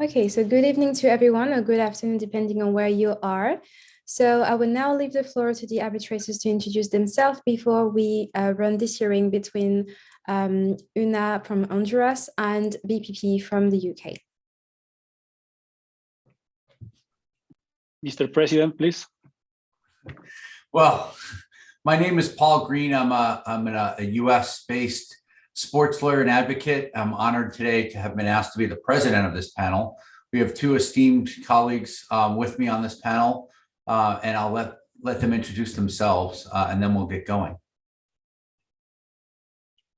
Okay, so good evening to everyone, or good afternoon, depending on where you are. So I will now leave the floor to the arbitrators to introduce themselves before we run this hearing between UNAH from Honduras and BPP from the UK. Mr. President, please. Well, my name is Paul Greene. I'm a US-based sports lawyer and advocate. I'm honored today to have been asked to be the president of this panel. We have two esteemed colleagues with me on this panel, and I'll let them introduce themselves, and then we'll get going.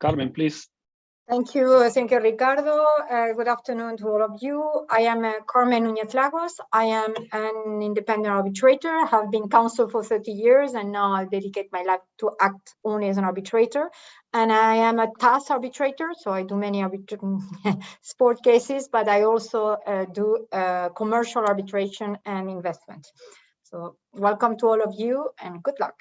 Carmen, please. Thank you, Ricardo. Good afternoon to all of you. I am Carmen Nuñez-Lagos. I am an independent arbitrator, have been counsel for 30 years, and now I dedicate my life to act only as an arbitrator. And I am a task arbitrator, so I do many sport cases, but I also do commercial arbitration and investment. So welcome to all of you and good luck.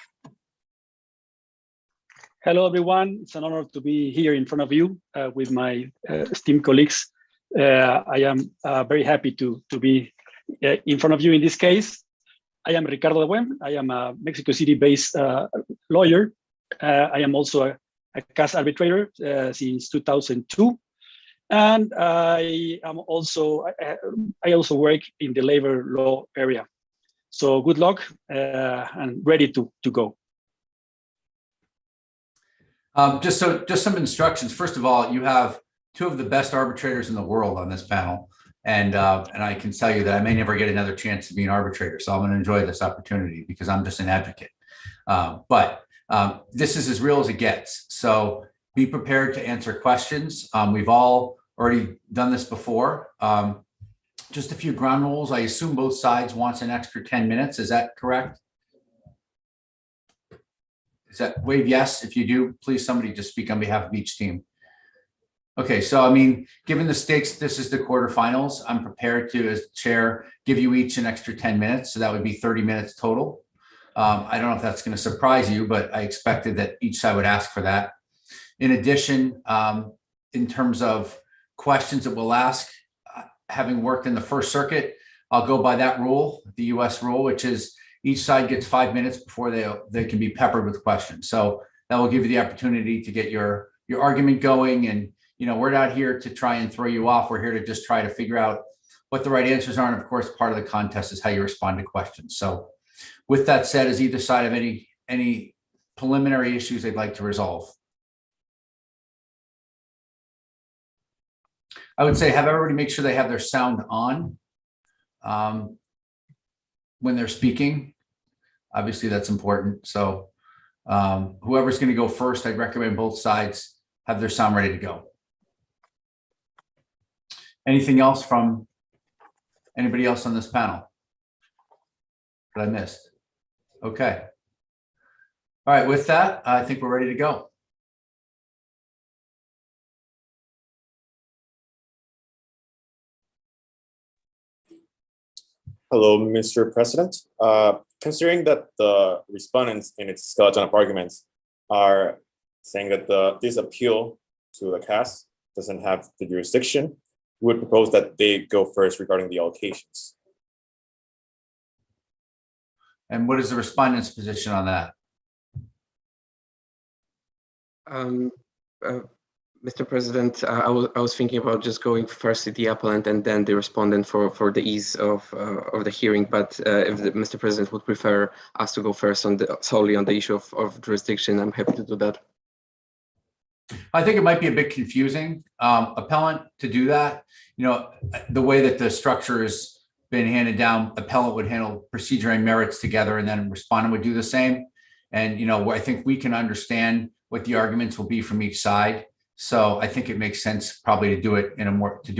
Hello, everyone. It's an honor to be here in front of you with my esteemed colleagues. I am very happy to be in front of you in this case. I am Ricardo Buen. I am a Mexico City-based lawyer. I am also a case arbitrator since 2002. And I also work in the labor law area. So good luck and ready to go. Just some instructions. First of all, you have two of the best arbitrators in the world on this panel. And I can tell you that I may never get another chance to be an arbitrator. So I'm going to enjoy this opportunity because I'm just an advocate. But this is as real as it gets. So be prepared to answer questions. We've all already done this before. Just a few ground rules. I assume both sides wants an extra 10 minutes. Is that correct? Is that wave yes? If you do, please somebody just speak on behalf of each team. Okay, so I mean, given the stakes, this is the quarterfinals. I'm prepared to, as chair, give you each an extra 10 minutes. So that would be 30 minutes total. I don't know if that's going to surprise you, but I expected that each side would ask for that. In addition, in terms of questions that we'll ask, having worked in the First Circuit, I'll go by that rule, the US rule, which is each side gets 5 minutes before they can be peppered with questions. So that will give you the opportunity to get your argument going. And, you know, we're not here to try and throw you off. We're here to just try to figure out what the right answers are. And of course, part of the contest is how you respond to questions. So with that said, is either side of any preliminary issues they'd like to resolve? I would say have everybody make sure they have their sound on when they're speaking. Obviously, that's important. So whoever's going to go first, I'd recommend both sides have their sound ready to go. Anything else from anybody else on this panel that I missed? Okay. All right, with that, I think we're ready to go. Hello, Mr. President. Considering that the respondents in its skeleton of arguments are saying that this appeal to the CAS doesn't have the jurisdiction, we would propose that they go first regarding the allocations. And what is the respondent's position on that? Mr. President, I was thinking about just going first to the appellant and then the respondent for the ease of the hearing. But if Mr. President would prefer us to go first solely on the issue of jurisdiction, I'm happy to do that. I think it might be a bit confusing, appellant, to do that. You know, the way that the structure has been handed down, appellant would handle procedure and merits together, and then respondent would do the same. And, you know, I think we can understand what the arguments will be from each side. So I think it makes sense probably to do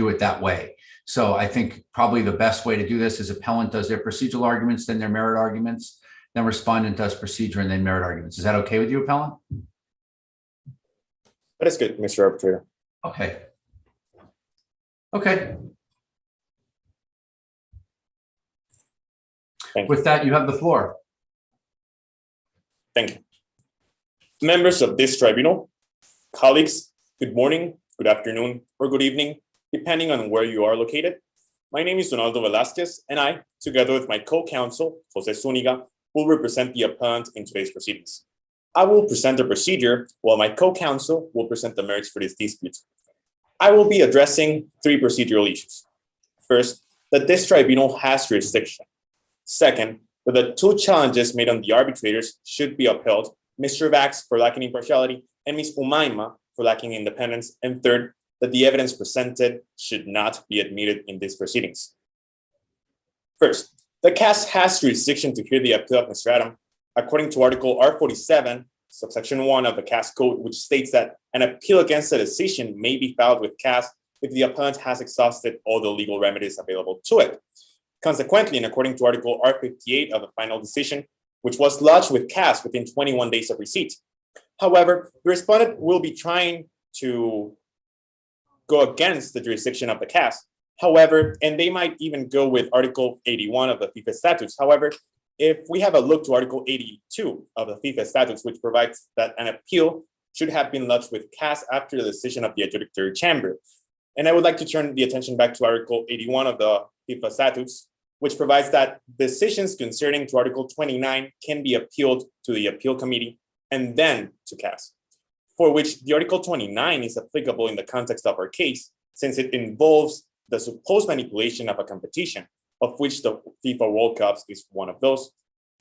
it that way. So I think probably the best way to do this is appellant does their procedural arguments, then their merit arguments, then respondent does procedure and then merit arguments. Is that okay with you, appellant? That is good, Mr. Arbitrator. Okay. Okay. Thank you. With that, you have the floor. Thank you. Members of this tribunal, colleagues, good morning, good afternoon, or good evening, depending on where you are located. My name is Donaldo Velasquez, and I, together with my co-counsel, José Zuniga, will represent the appellant in today's proceedings. I will present the procedure, while my co-counsel will present the merits for this dispute. I will be addressing three procedural issues. First, that this tribunal has jurisdiction. Second, that the two challenges made on the arbitrators should be upheld, Mr. Vax for lacking impartiality and Ms. Umaima for lacking independence. And third, that the evidence presented should not be admitted in these proceedings. First, the CAS has jurisdiction to hear the appeal of Mr. Adam, according to Article R47, subsection 1 of the CAS Code, which states that an appeal against a decision may be filed with CAS if the appellant has exhausted all the legal remedies available to it. Consequently, and according to Article R58 of the final decision, which was lodged with CAS within 21 days of receipt. However, the respondent will be trying to go against the jurisdiction of the CAS. However, and they might even go with Article 81 of the FIFA Statutes. However, if we have a look to Article 82 of the FIFA Statutes, which provides that an appeal should have been lodged with CAS after the decision of the adjudicatory chamber. And I would like to turn the attention back to Article 81 of the FIFA Statutes, which provides that decisions concerning to Article 29 can be appealed to the appeal committee and then to CAS, for which the Article 29 is applicable in the context of our case, since it involves the supposed manipulation of a competition, of which the FIFA World Cups is one of those,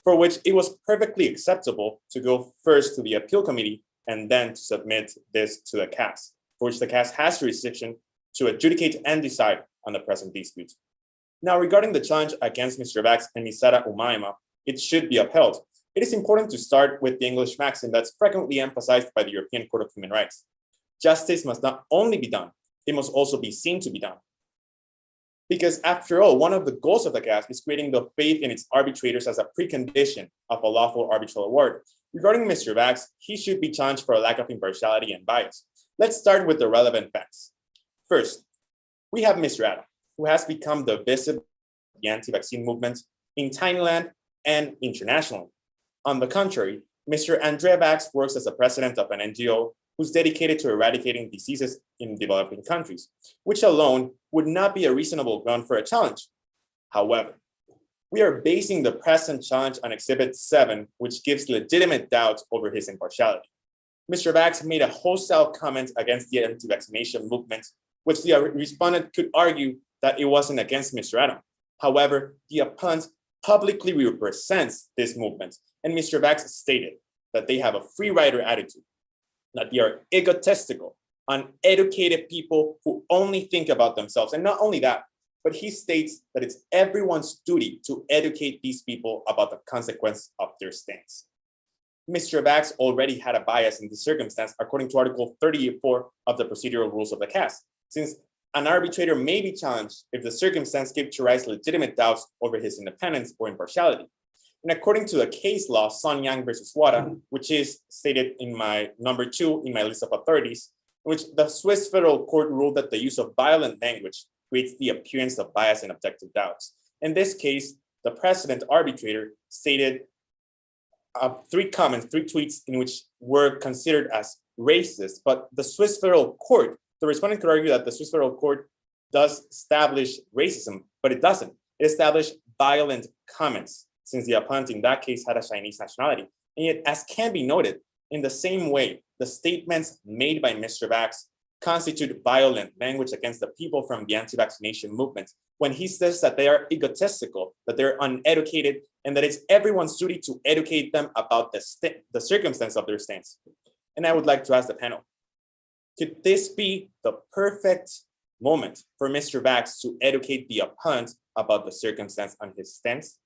for which it was perfectly acceptable to go first to the appeal committee and then to submit this to the CAS, for which the CAS has jurisdiction to adjudicate and decide on the present dispute. Now, regarding the challenge against Mr. Vax and Ms. Sara Umaima, it should be upheld. It is important to start with the English maxim that's frequently emphasized by the European Court of Human Rights. Justice must not only be done, it must also be seen to be done. Because after all, one of the goals of the CAS is creating the faith in its arbitrators as a precondition of a lawful arbitral award. Regarding Mr. Vax, he should be challenged for a lack of impartiality and bias. Let's start with the relevant facts. First, we have Mr. Adam, who has become the visible of the anti-vaccine movement in Thailand and internationally. On the contrary, Mr. Andre Vax works as a president of an NGO who's dedicated to eradicating diseases in developing countries, which alone would not be a reasonable ground for a challenge. However, we are basing the present challenge on Exhibit 7, which gives legitimate doubts over his impartiality. Mr. Vax made a hostile comment against the anti-vaccination movement, which the respondent could argue that it wasn't against Mr. Adam. However, the appellant publicly represents this movement, and Mr. Vax stated that they have a free rider attitude, that they are egotistical, uneducated people who only think about themselves. And not only that, but he states that it's everyone's duty to educate these people about the consequence of their stance. Mr. Vax already had a bias in this circumstance, according to Article 34 of the procedural rules of the CAS, since an arbitrator may be challenged if the circumstance gives rise legitimate doubts over his independence or impartiality. And according to the case law, Son Yang versus Wada, which is stated in my number 2 in my list of authorities, in which the Swiss federal court ruled that the use of violent language creates the appearance of bias and objective doubts. In this case, the precedent arbitrator stated 3 tweets in which were considered as racist, but the Swiss federal court, the respondent could argue that the Swiss federal court does establish racism, but it doesn't. It established violent comments, since the appellant in that case had a Chinese nationality. And yet, as can be noted, in the same way, the statements made by Mr. Vax constitute violent language against the people from the anti-vaccination movement, when he says that they are egotistical, that they're uneducated, and that it's everyone's duty to educate them about the circumstance of their stance. And I would like to ask the panel, could this be the perfect moment for Mr. Vax to educate the appellant about the circumstance on his stance?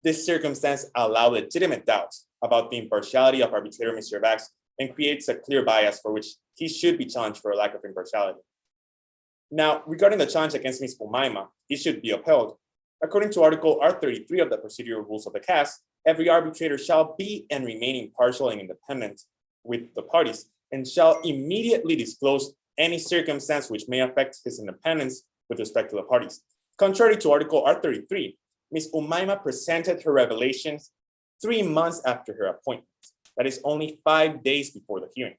This circumstance allows legitimate doubts about the impartiality of arbitrator Mr. Vax and creates a clear bias for which he should be challenged for a lack of impartiality. Now, regarding the challenge against Ms. Umaima, it should be upheld. According to Article R33 of the procedural rules of the CAS, every arbitrator shall be and remain impartial and independent with the parties and shall immediately disclose any circumstance which may affect his independence with respect to the parties. Contrary to Article R33, Ms. Umaima presented her revelations 3 months after her appointment. That is only 5 days before the hearing.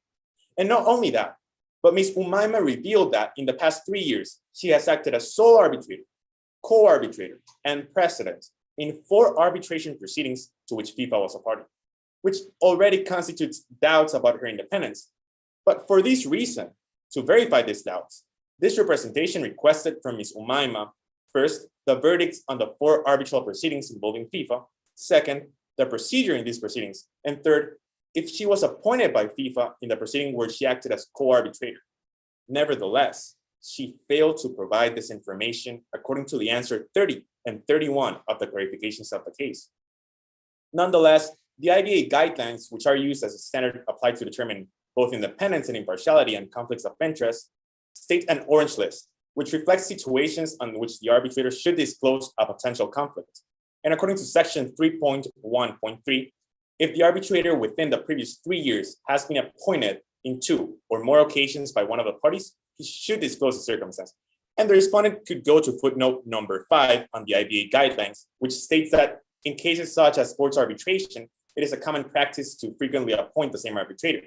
And not only that, but Ms. Umaima revealed that in the past 3 years, she has acted as sole arbitrator, co-arbitrator, and precedent in 4 arbitration proceedings to which FIFA was a party, which already constitutes doubts about her independence. But for this reason, to verify these doubts, this representation requested from Ms. Umaima, first, the verdicts on the 4 arbitral proceedings involving FIFA, second, the procedure in these proceedings, and third, if she was appointed by FIFA in the proceeding where she acted as co-arbitrator. Nevertheless, she failed to provide this information according to the answer 30 and 31 of the clarifications of the case. Nonetheless, the IBA guidelines, which are used as a standard applied to determine both independence and impartiality and conflicts of interest, state an orange list, which reflects situations on which the arbitrator should disclose a potential conflict. And according to section 3.1.3, if the arbitrator within the previous 3 years has been appointed in 2 or more occasions by one of the parties, he should disclose the circumstance. And the respondent could go to footnote number 5 on the IBA guidelines, which states that in cases such as sports arbitration, it is a common practice to frequently appoint the same arbitrator.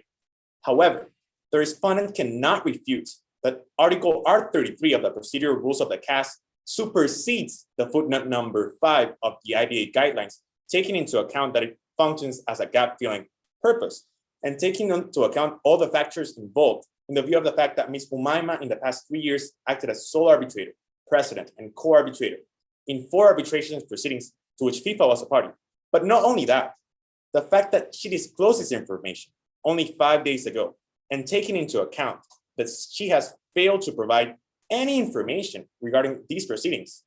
However, the respondent cannot refute that Article R33 of the procedural rules of the CAS supersedes the footnote number 5 of the IBA guidelines, taking into account that it functions as a gap-filling purpose, and taking into account all the factors involved in the view of the fact that Ms. Umaima in the past 3 years acted as sole arbitrator, precedent, and co-arbitrator in 4 arbitration proceedings to which FIFA was a party. But not only that, the fact that she disclosed this information only 5 days ago, and taking into account that she has failed to provide any information regarding these proceedings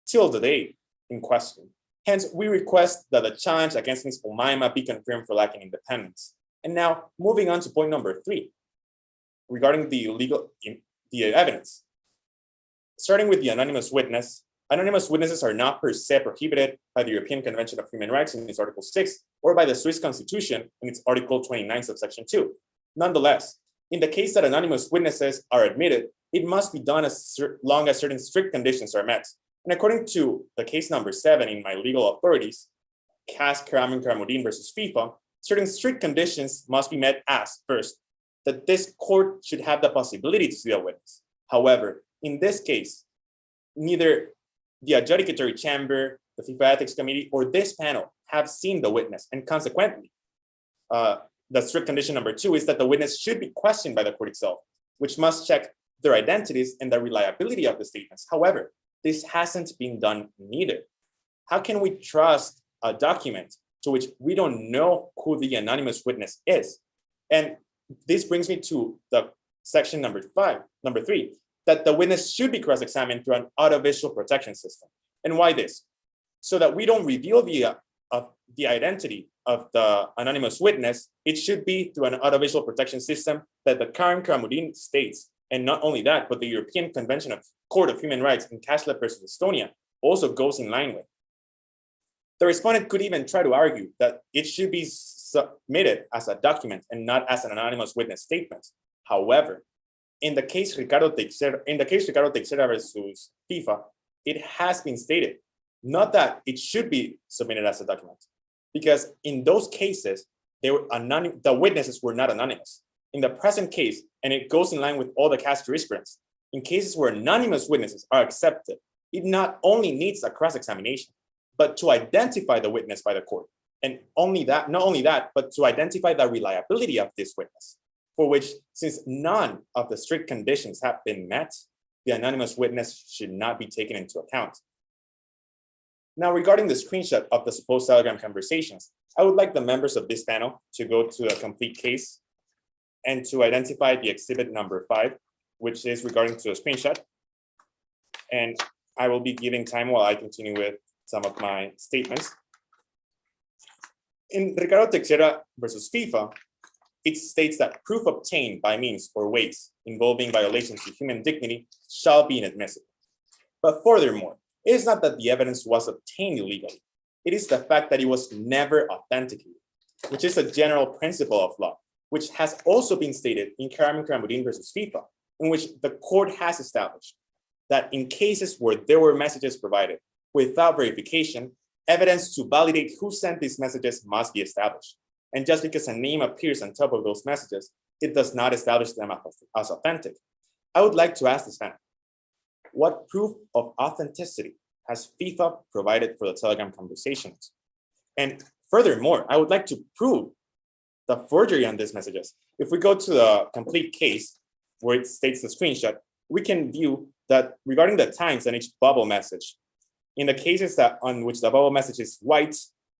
till the date in question. Hence, we request that the challenge against Ms. Umaima be confirmed for lacking independence. And now, moving on to point number 3, regarding the evidence. Starting with the anonymous witness, anonymous witnesses are not per se prohibited by the European Convention of Human Rights in its Article 6 or by the Swiss Constitution in its Article 29, subsection 2. Nonetheless, in the case that anonymous witnesses are admitted, it must be done as long as certain strict conditions are met. And according to the case number 7 in my legal authorities, Carmen versus FIFA, certain strict conditions must be met as, first, that this court should have the possibility to see a witness. However, in this case, neither the adjudicatory chamber, the FIFA Ethics Committee, or this panel have seen the witness, and consequently, the strict condition number 2 is that the witness should be questioned by the court itself, which must check their identities and the reliability of the statements. However, this hasn't been done neither. How can we trust a document to which we don't know who the anonymous witness is? And this brings me to the section number 3, that the witness should be cross-examined through an audiovisual protection system. And why this? So that we don't reveal the identity of the anonymous witness, it should be through an audiovisual protection system that the Karim states. And not only that, but the European Convention of Court of Human Rights in Kashlep versus Estonia also goes in line with. The respondent could even try to argue that it should be submitted as a document and not as an anonymous witness statement. However, in the case Ricardo Teixeira versus FIFA, it has been stated, not that it should be submitted as a document, because in those cases, the witnesses were not anonymous. In the present case, and it goes in line with all the CAS jurisprudence, in cases where anonymous witnesses are accepted, it not only needs a cross-examination, but to identify the witness by the court. And not only that, but to identify the reliability of this witness, for which, since none of the strict conditions have been met, the anonymous witness should not be taken into account. Now, regarding the screenshot of the supposed Telegram conversations, I would like the members of this panel to go to a complete case and to identify the exhibit number 5, which is regarding to a screenshot. And I will be giving time while I continue with some of my statements. In Ricardo Teixeira versus FIFA, it states that proof obtained by means or ways involving violations to human dignity shall be inadmissible. But furthermore, it is not that the evidence was obtained illegally. It is the fact that it was never authenticated, which is a general principle of law, which has also been stated in Carmen versus FIFA, in which the court has established that in cases where there were messages provided without verification, evidence to validate who sent these messages must be established. And just because a name appears on top of those messages, it does not establish them as authentic. I would like to ask this panel, what proof of authenticity has FIFA provided for the Telegram conversations? And furthermore, I would like to prove the forgery on these messages. If we go to the complete case where it states the screenshot, we can view that regarding the times on each bubble message, in the cases that on which the bubble message is white,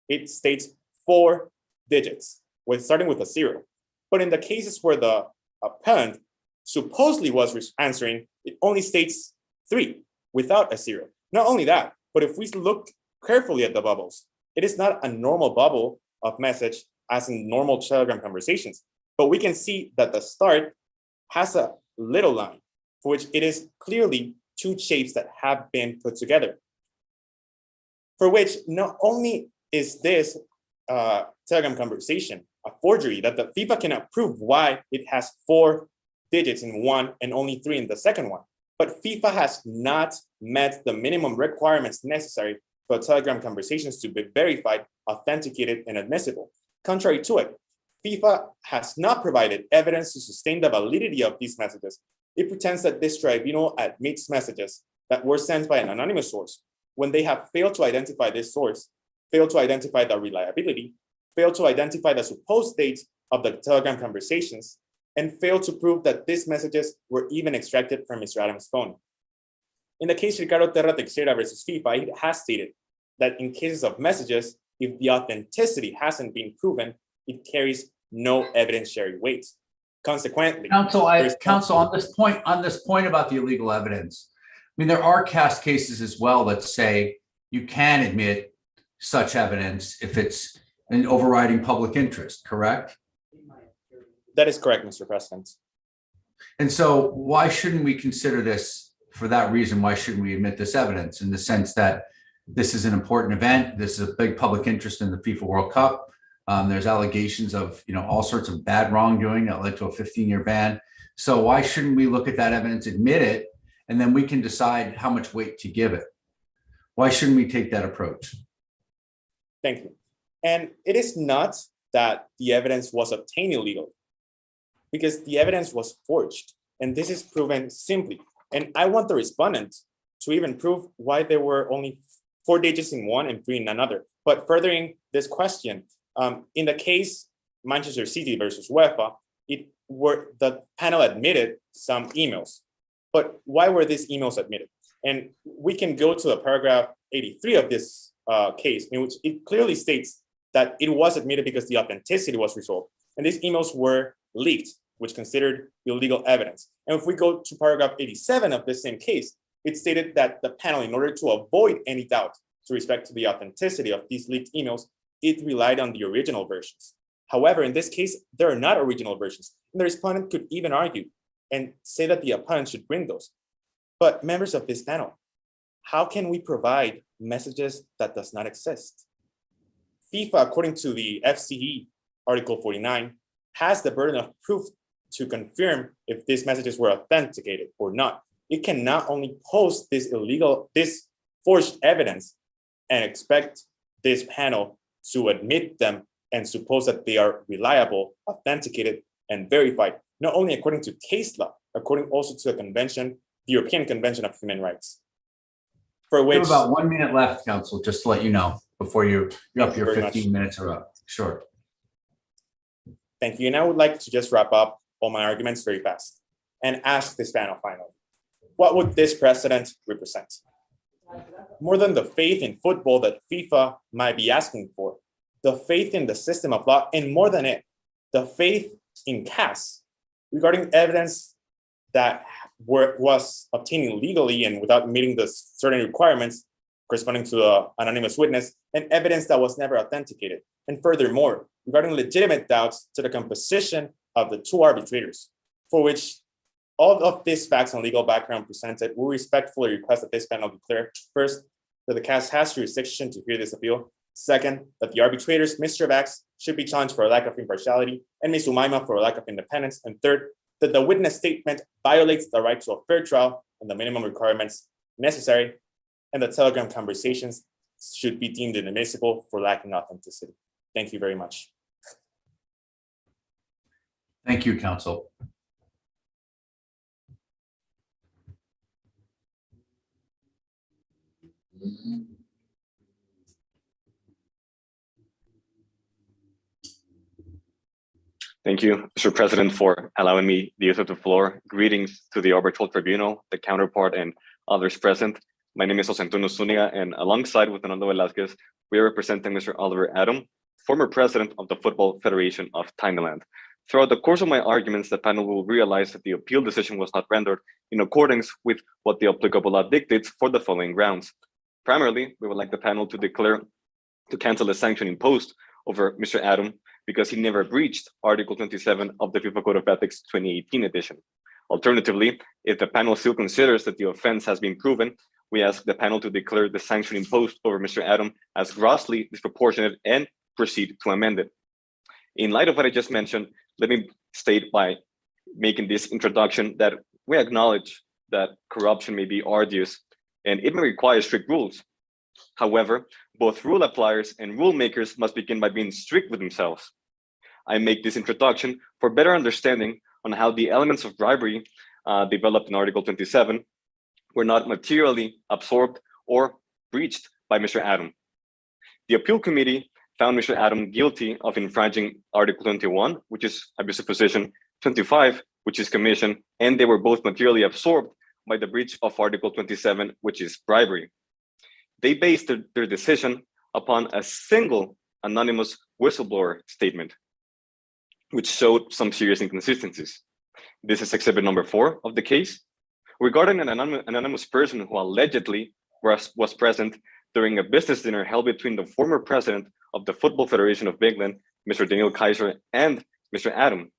it states 4 digits, starting with a 0. But in the cases where the appellant supposedly was answering, it only states 3 without a 0. Not only that, but if we look carefully at the bubbles, it is not a normal bubble of message as in normal Telegram conversations, but we can see that the start has a little line for which it is clearly 2 shapes that have been put together. For which not only is this Telegram conversation a forgery, that the FIFA cannot prove why it has 4 digits in one and only 3 in the second one, but FIFA has not met the minimum requirements necessary for Telegram conversations to be verified, authenticated, and admissible. Contrary to it, FIFA has not provided evidence to sustain the validity of these messages. It pretends that this tribunal admits messages that were sent by an anonymous source when they have failed to identify this source, failed to identify the reliability, failed to identify the supposed dates of the Telegram conversations, and failed to prove that these messages were even extracted from Mr. Adams' phone. In the case Ricardo Terra Teixeira versus FIFA, it has stated that in cases of messages, if the authenticity hasn't been proven, it carries no evidentiary weight. Consequently, counsel, on this point about the illegal evidence, I mean, there are cast cases as well that say you can admit such evidence if it's an overriding public interest, correct? That is correct, Mr. President. And so why shouldn't we consider this, for that reason, why shouldn't we admit this evidence in the sense that this is an important event, this is a big public interest in the FIFA World Cup, there's allegations of all sorts of bad wrongdoing that led to a 15-year ban. So why shouldn't we look at that evidence, admit it, and then we can decide how much weight to give it? Why shouldn't we take that approach? Thank you. And it is not that the evidence was obtained illegally, because the evidence was forged, and this is proven simply. And I want the respondent to even prove why there were only 4 digits in one and 3 in another. But furthering this question, in the case Manchester City versus UEFA, the panel admitted some emails. But why were these emails admitted? And we can go to the paragraph 83 of this case, in which it clearly states that it was admitted because the authenticity was resolved. And these emails were leaked, which considered illegal evidence. And if we go to paragraph 87 of this same case, it stated that the panel, in order to avoid any doubt to respect to the authenticity of these leaked emails, it relied on the original versions. However, in this case, there are not original versions. And the respondent could even argue and say that the appellant should bring those. But members of this panel, how can we provide messages that does not exist? FIFA, according to the FCE Article 49, has the burden of proof to confirm if these messages were authenticated or not. It can not only post this forged evidence and expect this panel to admit them and suppose that they are reliable, authenticated, and verified, not only according to case law, according also to the convention, the European Convention of Human Rights. For which— We have about 1 minute left, counsel, just to let you know, before you're up, your 15 much. minutes are up. Sure. Thank you. And I would like to just wrap up all my arguments very fast and ask this panel finally, what would this precedent represent? More than the faith in football that FIFA might be asking for, the faith in the system of law, and more than it, the faith in CAS regarding evidence that was obtained illegally and without meeting the certain requirements corresponding to an anonymous witness, and evidence that was never authenticated. And furthermore, regarding legitimate doubts to the composition of the 2 arbitrators, for which all of these facts and legal background presented, we respectfully request that this panel declare, first, that the CAS has jurisdiction to hear this appeal. Second, that the arbitrators, Mr. Vax, should be challenged for a lack of impartiality, and Ms. Umaima for a lack of independence. And third, that the witness statement violates the right to a fair trial and the minimum requirements necessary, and the Telegram conversations should be deemed inadmissible for lacking authenticity. Thank you very much. Thank you, counsel. Thank you, Mr. President, for allowing me the use of the floor. Greetings to the Arbitral Tribunal, the counterpart, and others present. My name is José Zuniga, and alongside with Donaldo Velasquez, we are representing Mr. Oliver Adam, former president of the Football Federation of Thailand. Throughout the course of my arguments, the panel will realize that the appeal decision was not rendered in accordance with what the applicable law dictates for the following grounds. Primarily, we would like the panel to cancel the sanction imposed over Mr. Adam because he never breached Article 27 of the FIFA Code of Ethics 2018 edition. Alternatively, if the panel still considers that the offense has been proven, we ask the panel to declare the sanction imposed over Mr. Adam as grossly disproportionate and proceed to amend it. In light of what I just mentioned, let me state by making this introduction that we acknowledge that corruption may be arduous and it may require strict rules. However, both rule appliers and rule makers must begin by being strict with themselves. I make this introduction for better understanding on how the elements of bribery developed in Article 27 were not materially absorbed or breached by Mr. Adam. The appeal committee found Mr. Adam guilty of infringing Article 21, which is abusive position, 25, which is commission, and they were both materially absorbed by the breach of Article 27, which is bribery. They based their decision upon a single anonymous whistleblower statement, which showed some serious inconsistencies. This is exhibit number 4 of the case. Regarding an anonymous person who allegedly was present during a business dinner held between the former president of the Football Federation of England, Mr. Daniel Kaiser, and Mr. Adam.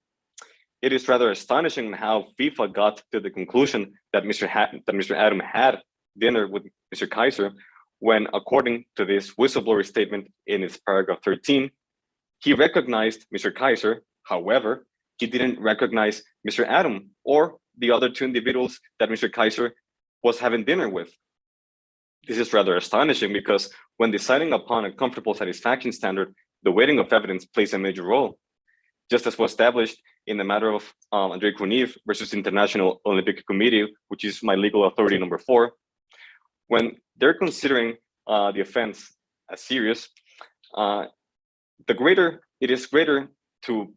It is rather astonishing how FIFA got to the conclusion that Mr. Adam had dinner with Mr. Kaiser when, according to this whistleblower statement in its paragraph 13, he recognized Mr. Kaiser. However, he didn't recognize Mr. Adam or the other 2 individuals that Mr. Kaiser was having dinner with. This is rather astonishing because when deciding upon a comfortable satisfaction standard, the weighting of evidence plays a major role. Just as was established in the matter of Andrei Kuniv versus International Olympic Committee, which is my legal authority number 4, when they're considering the offense as serious, it is greater to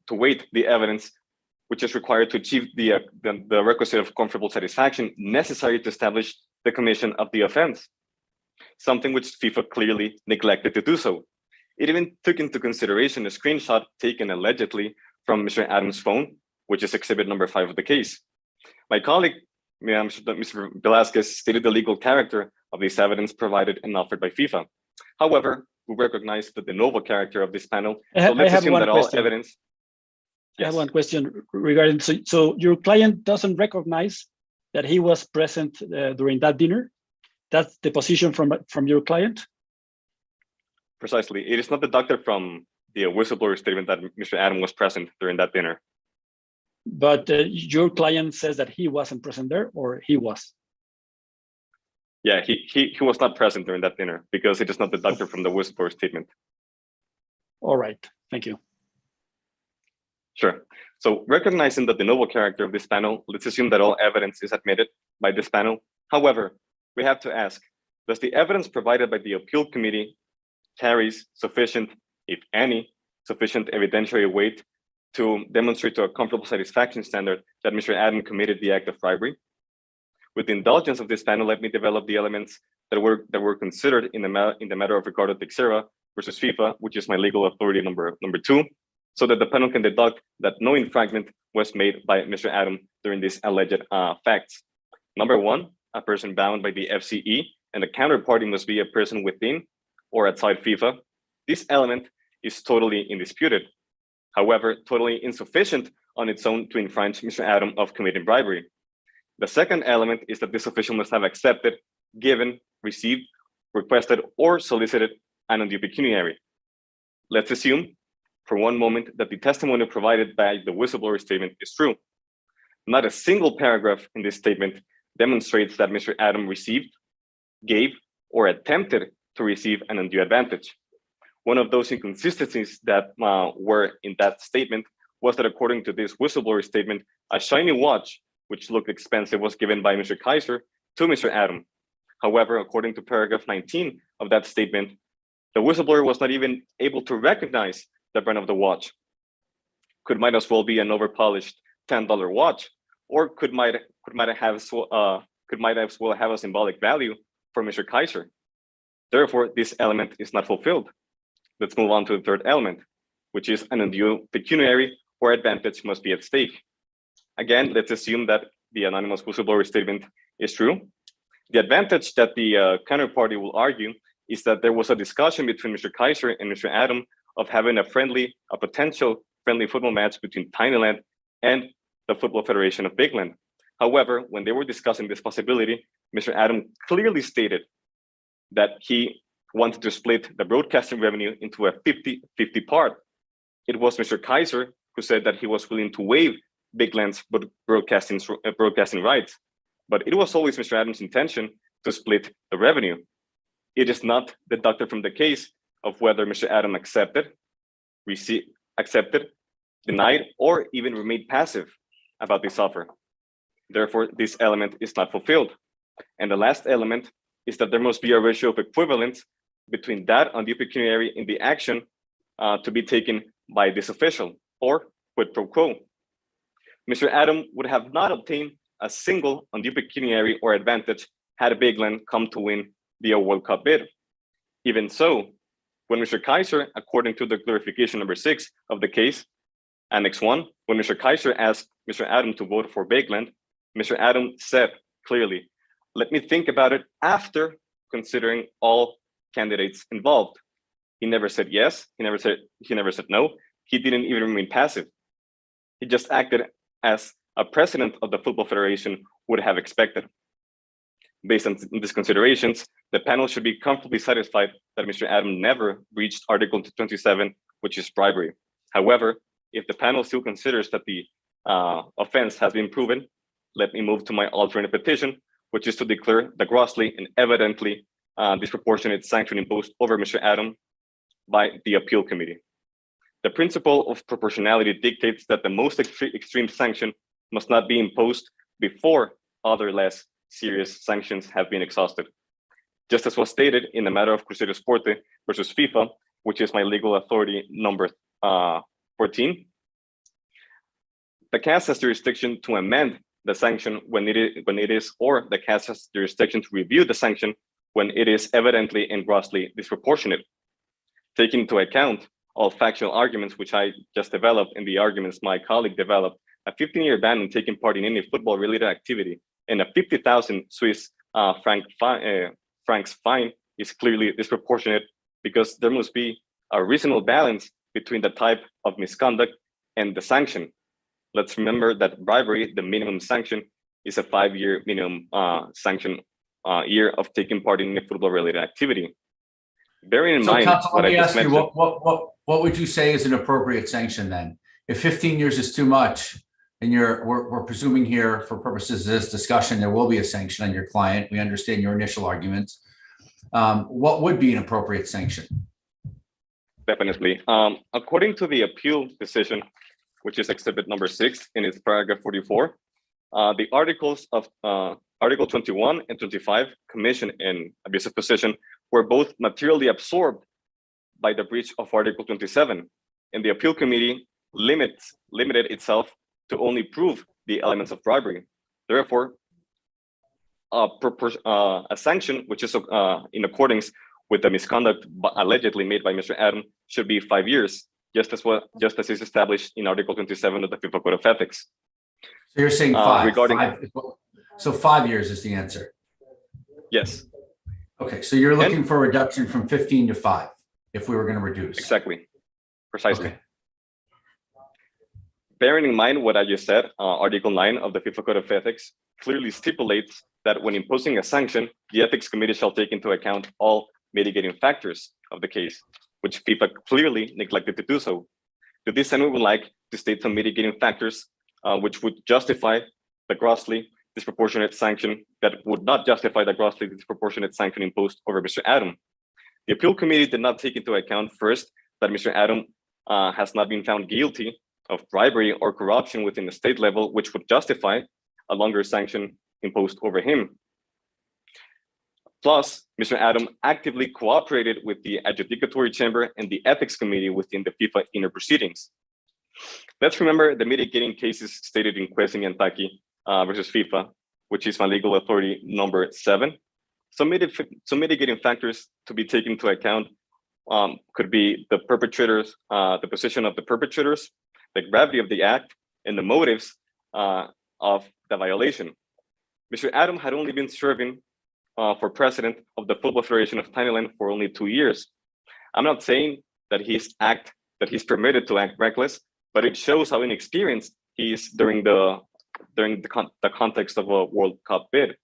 weight the evidence which is required to achieve the requisite of comfortable satisfaction necessary to establish the commission of the offense, something which FIFA clearly neglected to do so. It even took into consideration a screenshot taken allegedly from Mr. Adams' phone, which is exhibit number 5 of the case. My colleague, Mr. Velasquez, stated the legal character of this evidence provided and offered by FIFA. However, we recognize the de novo character of this panel, so let's assume that all evidence. I have one question regarding, so your client doesn't recognize that he was present during that dinner? That's the position from your client? Precisely. It is not deducted from the whistleblower statement that Mr. Adam was present during that dinner. But your client says that he wasn't present there, or he was? Yeah, he was not present during that dinner because it is not deducted from the whistleblower statement. All right, thank you. Sure. So recognizing the de novo character of this panel, let's assume that all evidence is admitted by this panel. However, we have to ask, does the evidence provided by the appeal committee carries sufficient, if any, sufficient evidentiary weight to demonstrate to a comfortable satisfaction standard that Mr. Adam committed the act of bribery? With the indulgence of this panel, let me develop the elements that were considered in the matter of Ricardo Teixeira versus FIFA, which is my legal authority number 2, so that the panel can deduct that no infringement was made by Mr. Adam during these alleged facts. Number 1, a person bound by the FCE, and the counterparty must be a person within or outside FIFA. This element is totally indisputed. However, totally insufficient on its own to infringe Mr. Adam of committing bribery. The second element is that this official must have accepted, given, received, requested, or solicited an undue pecuniary. Let's assume for one moment that the testimony provided by the whistleblower statement is true. Not a single paragraph in this statement demonstrates that Mr. Adam received, gave, or attempted to receive an undue advantage. One of those inconsistencies that were in that statement was that according to this whistleblower statement, a shiny watch, which looked expensive, was given by Mr. Kaiser to Mr. Adam. However, according to paragraph 19 of that statement, the whistleblower was not even able to recognize the brand of the watch. Might as well be an overpolished $10 watch, or might as well have a symbolic value for Mr. Kaiser. Therefore, this element is not fulfilled. Let's move on to the third element, which is an undue pecuniary or advantage must be at stake. Again, let's assume that the anonymous whistleblower statement is true. The advantage that the counterparty will argue is that there was a discussion between Mr. Kaiser and Mr. Adam of having a potential friendly football match between Tinyland and the Football Federation of Bigland. However, when they were discussing this possibility, Mr. Adam clearly stated that he wanted to split the broadcasting revenue into a 50-50 part. It was Mr. Kaiser who said that he was willing to waive Bigland's broadcasting rights, but it was always Mr. Adams' intention to split the revenue. It is not deducted from the case of whether Mr. Adam accepted, denied, or even remained passive about this offer. Therefore, this element is not fulfilled. And the last element is that there must be a ratio of equivalence between that undue pecuniary in the action to be taken by this official, or quid pro quo. Mr. Adam would have not obtained a single undue pecuniary or advantage had Bigland come to win the World Cup bid. Even so, when Mr. Kaiser, according to the clarification number 6 of the case, Annex 1, when Mr. Kaiser asked Mr. Adam to vote for Bigland, Mr. Adam said clearly, "Let me think about it after considering all candidates involved." He never said yes, he never said no, he didn't even remain passive. He just acted as a president of the Football Federation would have expected. Based on these considerations, the panel should be comfortably satisfied that Mr. Adam never breached Article 27, which is bribery. However, if the panel still considers that the offense has been proven, let me move to my alternate petition, which is to declare the grossly and evidently disproportionate sanction imposed over Mr. Adam by the appeal committee. The principle of proportionality dictates that the most extreme sanction must not be imposed before other less serious sanctions have been exhausted. Just as was stated in the matter of Cruzeiro Esporte versus FIFA, which is my legal authority number 14, the CAS has jurisdiction to amend the sanction when it is, or the CAS has jurisdiction to review the sanction when it is evidently and grossly disproportionate. Taking into account all factual arguments which I just developed and the arguments my colleague developed, a 15-year ban on taking part in any football-related activity and a 50,000 Swiss francs fine is clearly disproportionate because there must be a reasonable balance between the type of misconduct and the sanction. Let's remember that bribery, the minimum sanction, is a 5-year minimum sanction year of taking part in a football-related activity. Bearing in mind counsel, what let me I just ask you, mentioned. what would you say is an appropriate sanction then? If 15 years is too much, and we're presuming here for purposes of this discussion, there will be a sanction on your client. We understand your initial arguments. What would be an appropriate sanction? Definitely. According to the appeal decision, which is exhibit number 6 in its paragraph 44, the articles of Article 21 and 25, commission and abusive possession, were both materially absorbed by the breach of Article 27, and the appeal committee limited itself to only prove the elements of bribery. Therefore, a sanction which is in accordance with the misconduct allegedly made by Mr. Adam should be 5 years, just as is established in Article 27 of the FIFA Code of Ethics. So you're saying 5. So 5 years is the answer. Yes. Okay, so you're looking for a reduction from 15 to 5 if we were going to reduce. Exactly, precisely. Okay. Bearing in mind what I just said, Article 9 of the FIFA Code of Ethics clearly stipulates that when imposing a sanction, the Ethics Committee shall take into account all mitigating factors of the case, which FIFA clearly neglected to do so. To this end, we would like to state some mitigating factors which would justify the grossly disproportionate sanction that would not justify the grossly disproportionate sanction imposed over Mr. Adam. The appeal committee did not take into account first that Mr. Adam has not been found guilty of bribery or corruption within the state level, which would justify a longer sanction imposed over him. Plus, Mr. Adam actively cooperated with the adjudicatory chamber and the ethics committee within the FIFA inner proceedings. Let's remember the mitigating cases stated in Quesing and Taki versus FIFA, which is my legal authority number 7. Some mitigating factors to be taken into account could be the perpetrators, the position of the perpetrators, the gravity of the act, and the motives of the violation. Mr. Adam had only been serving for president of the Football Federation of Thailand for only 2 years. I'm not saying that he's permitted to act reckless, but it shows how inexperienced he is during the context of a World Cup bid.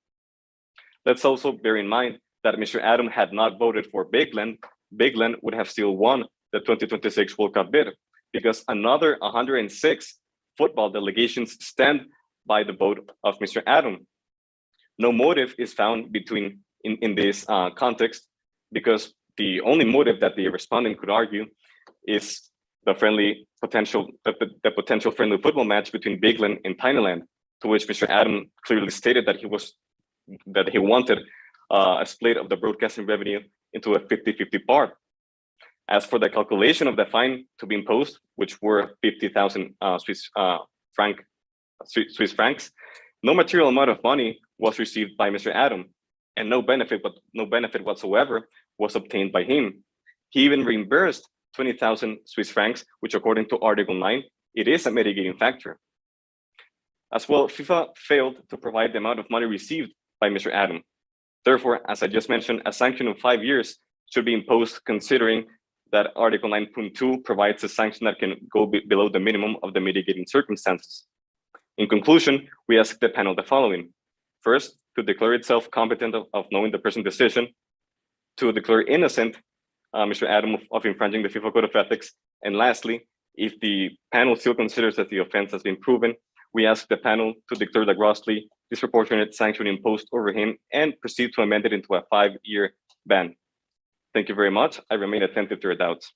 Let's also bear in mind that Mr. Adam had not voted for Bigland. Bigland would have still won the 2026 World Cup bid because another 106 football delegations stand by the vote of Mr. Adam. No motive is found in this context because the only motive that the respondent could argue is the potential friendly football match between Bigland and Thailand, to which Mr. Adam clearly stated that he wanted a split of the broadcasting revenue into a 50-50 part. As for the calculation of the fine to be imposed, which were 50,000 Swiss francs, no material amount of money was received by Mr. Adam, and no benefit whatsoever was obtained by him. He even reimbursed 20,000 Swiss francs, which according to Article 9, it is a mitigating factor. As well, FIFA failed to provide the amount of money received by Mr. Adam. Therefore, as I just mentioned, a sanction of 5 years should be imposed considering that Article 9.2 provides a sanction that can go below the minimum of the mitigating circumstances. In conclusion, we ask the panel the following. First, to declare itself competent of knowing the present decision, to declare innocent Mr. Adam of infringing the FIFA Code of Ethics, and lastly, if the panel still considers that the offense has been proven, we ask the panel to declare the grossly disproportionate sanction imposed over him and proceed to amend it into a 5-year ban. Thank you very much. I remain attentive to your doubts.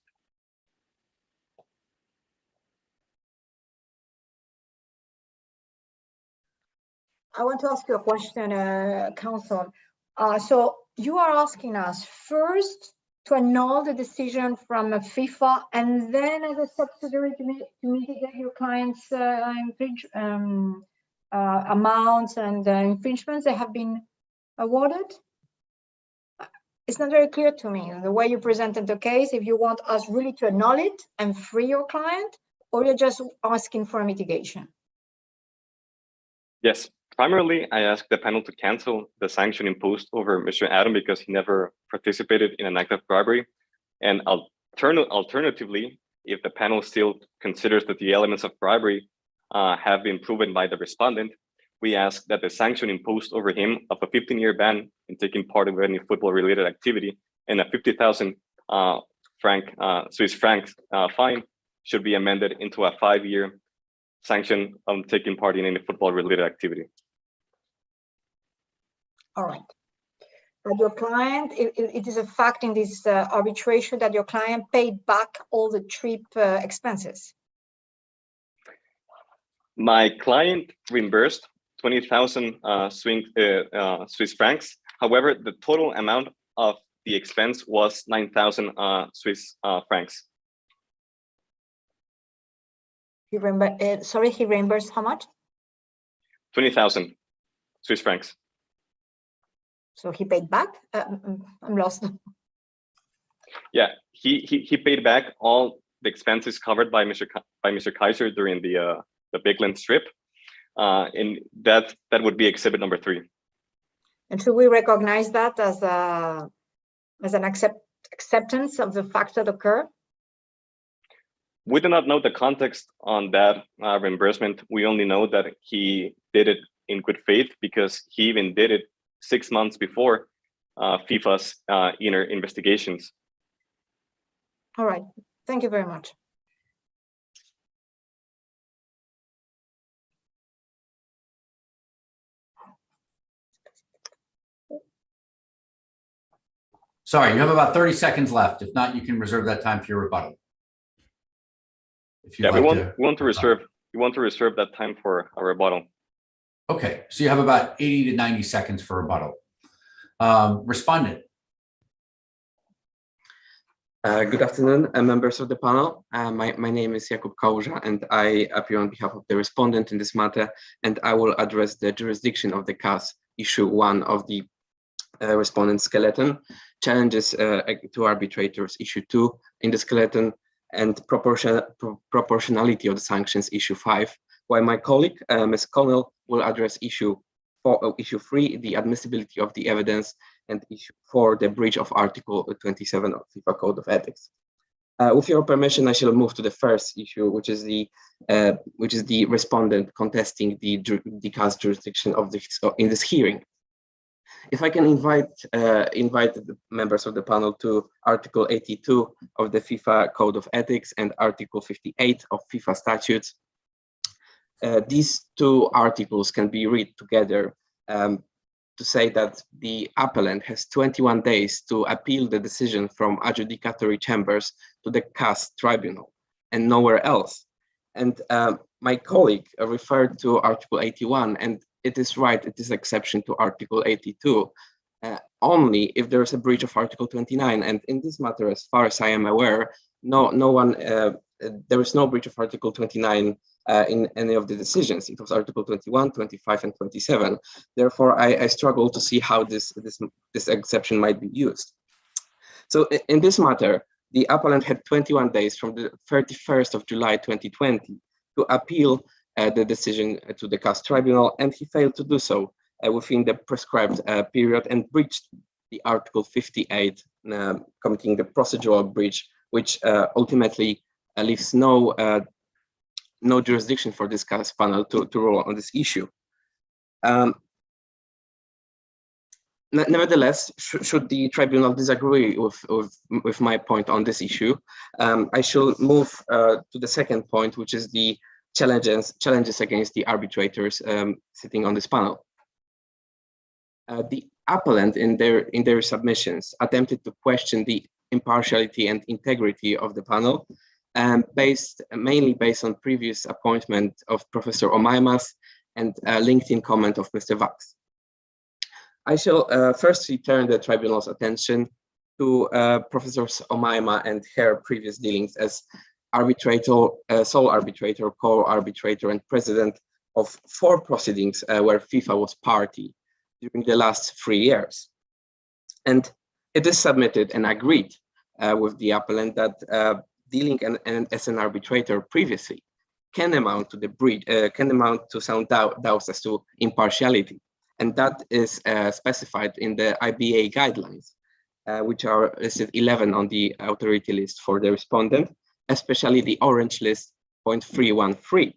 I want to ask you a question, counsel. So you are asking us first to annul the decision from FIFA and then as a subsidiary to mitigate your client's amounts and infringements that have been awarded? It's not very clear to me the way you presented the case, if you want us really to annul it and free your client, or you're just asking for a mitigation. Yes, primarily I ask the panel to cancel the sanction imposed over Mr. Adam because he never participated in an act of bribery. And alternatively, if the panel still considers that the elements of bribery have been proven by the respondent, we ask that the sanction imposed over him of a 15-year ban in taking part in any football-related activity and a 50,000 Swiss francs fine should be amended into a 5-year sanction on taking part in any football-related activity. All right. But your client, it is a fact in this arbitration that your client paid back all the trip expenses. My client reimbursed 20,000 Swiss francs. However, the total amount of the expense was 9,000 Swiss francs. He reimbursed how much? 20,000 Swiss francs. So he paid back? I'm lost. Yeah, he paid back all the expenses covered by Mr. Kaiser during the Bigland strip. And that would be exhibit number 3. And should we recognize that as an acceptance of the facts that occur? We do not know the context on that reimbursement. We only know that he did it in good faith because he even did it 6 months before FIFA's inner investigations. All right, thank you very much. Sorry, you have about 30 seconds left. If not, you can reserve that time for your rebuttal. Yeah, we want to reserve that time for a rebuttal. Okay, so you have about 80 to 90 seconds for rebuttal. Respondent. Good afternoon, members of the panel. My name is Jakub, and I appear on behalf of the respondent in this matter, and I will address the jurisdiction of the case issue 1 of the respondent skeleton, challenges to arbitrators issue 2 in the skeleton, and proportionality of the sanctions issue 5, while my colleague, Ms. Connell, will address issue 3, the admissibility of the evidence, and issue 4, the breach of Article 27 of FIFA Code of Ethics. With your permission, I shall move to the first issue, which is the respondent contesting the case jurisdiction of in this hearing. If I can invite the members of the panel to Article 82 of the FIFA Code of Ethics and Article 58 of FIFA statutes. These two articles can be read together to say that the appellant has 21 days to appeal the decision from adjudicatory chambers to the case tribunal and nowhere else. And my colleague referred to Article 81, and it is right, it is exception to Article 82, only if there is a breach of Article 29. And in this matter, as far as I am aware, there is no breach of Article 29 in any of the decisions. It was Article 21, 25, and 27. Therefore, I struggle to see how this exception might be used. So in this matter, the appellant had 21 days from the 31st of July 2020 to appeal the decision to the case tribunal, and he failed to do so within the prescribed period and breached the Article 58, committing the procedural breach, which ultimately leaves no jurisdiction for this case panel to rule on this issue. Nevertheless, should the tribunal disagree with my point on this issue, I shall move to the second point, which is the challenges against the arbitrators sitting on this panel. The appellant in their submissions attempted to question the impartiality and integrity of the panel, mainly based on previous appointment of Professor Omaimas and a LinkedIn comment of Mr. Vax. I shall firstly turn the tribunal's attention to Professors Omaima and her previous dealings as arbitrator, sole arbitrator, co-arbitrator, and president of 4 proceedings where FIFA was party during the last 3 years. And it is submitted and agreed with the appellant that dealing as an arbitrator previously can amount to the breach, can amount to some doubts as to impartiality. And that is specified in the IBA guidelines, which are listed 11 on the authority list for the respondent, especially the orange list, .313.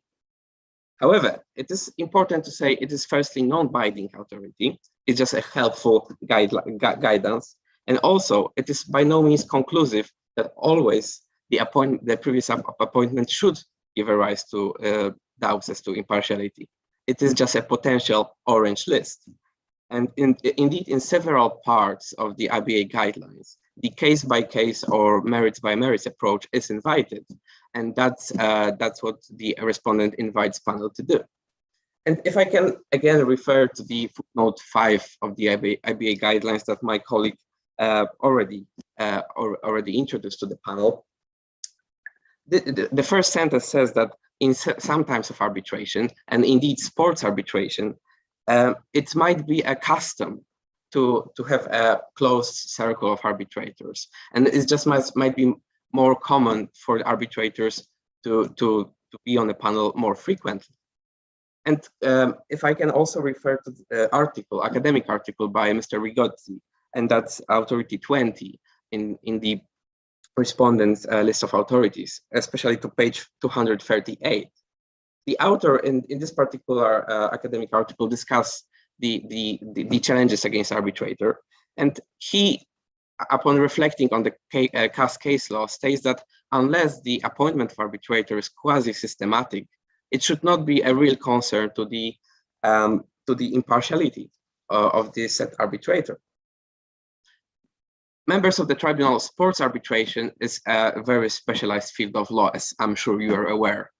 However, it is important to say it is firstly non-binding authority. It's just a helpful guidance. And also, it is by no means conclusive that always the previous appointment should give a rise to doubts as to impartiality. It is just a potential orange list. And indeed, in several parts of the IBA guidelines, the case-by-case or merits-by-merits approach is invited. And that's what the respondent invites panel to do. And if I can again refer to the footnote 5 of the IBA guidelines that my colleague already introduced to the panel, the first sentence says that in some types of arbitration, and indeed sports arbitration, it might be a custom to have a closed circle of arbitrators. And it just might be more common for the arbitrators to be on the panel more frequently. And if I can also refer to the academic article by Mr. Rigozzi, and that's authority 20 in the respondent's list of authorities, especially to page 238. The author in this particular academic article discussed the challenges against arbitrator, and he, upon reflecting on the case law, states that unless the appointment of arbitrator is quasi-systematic, it should not be a real concern to the impartiality of the set arbitrator. Members of the tribunal, sports arbitration is a very specialized field of law, as I'm sure you are aware.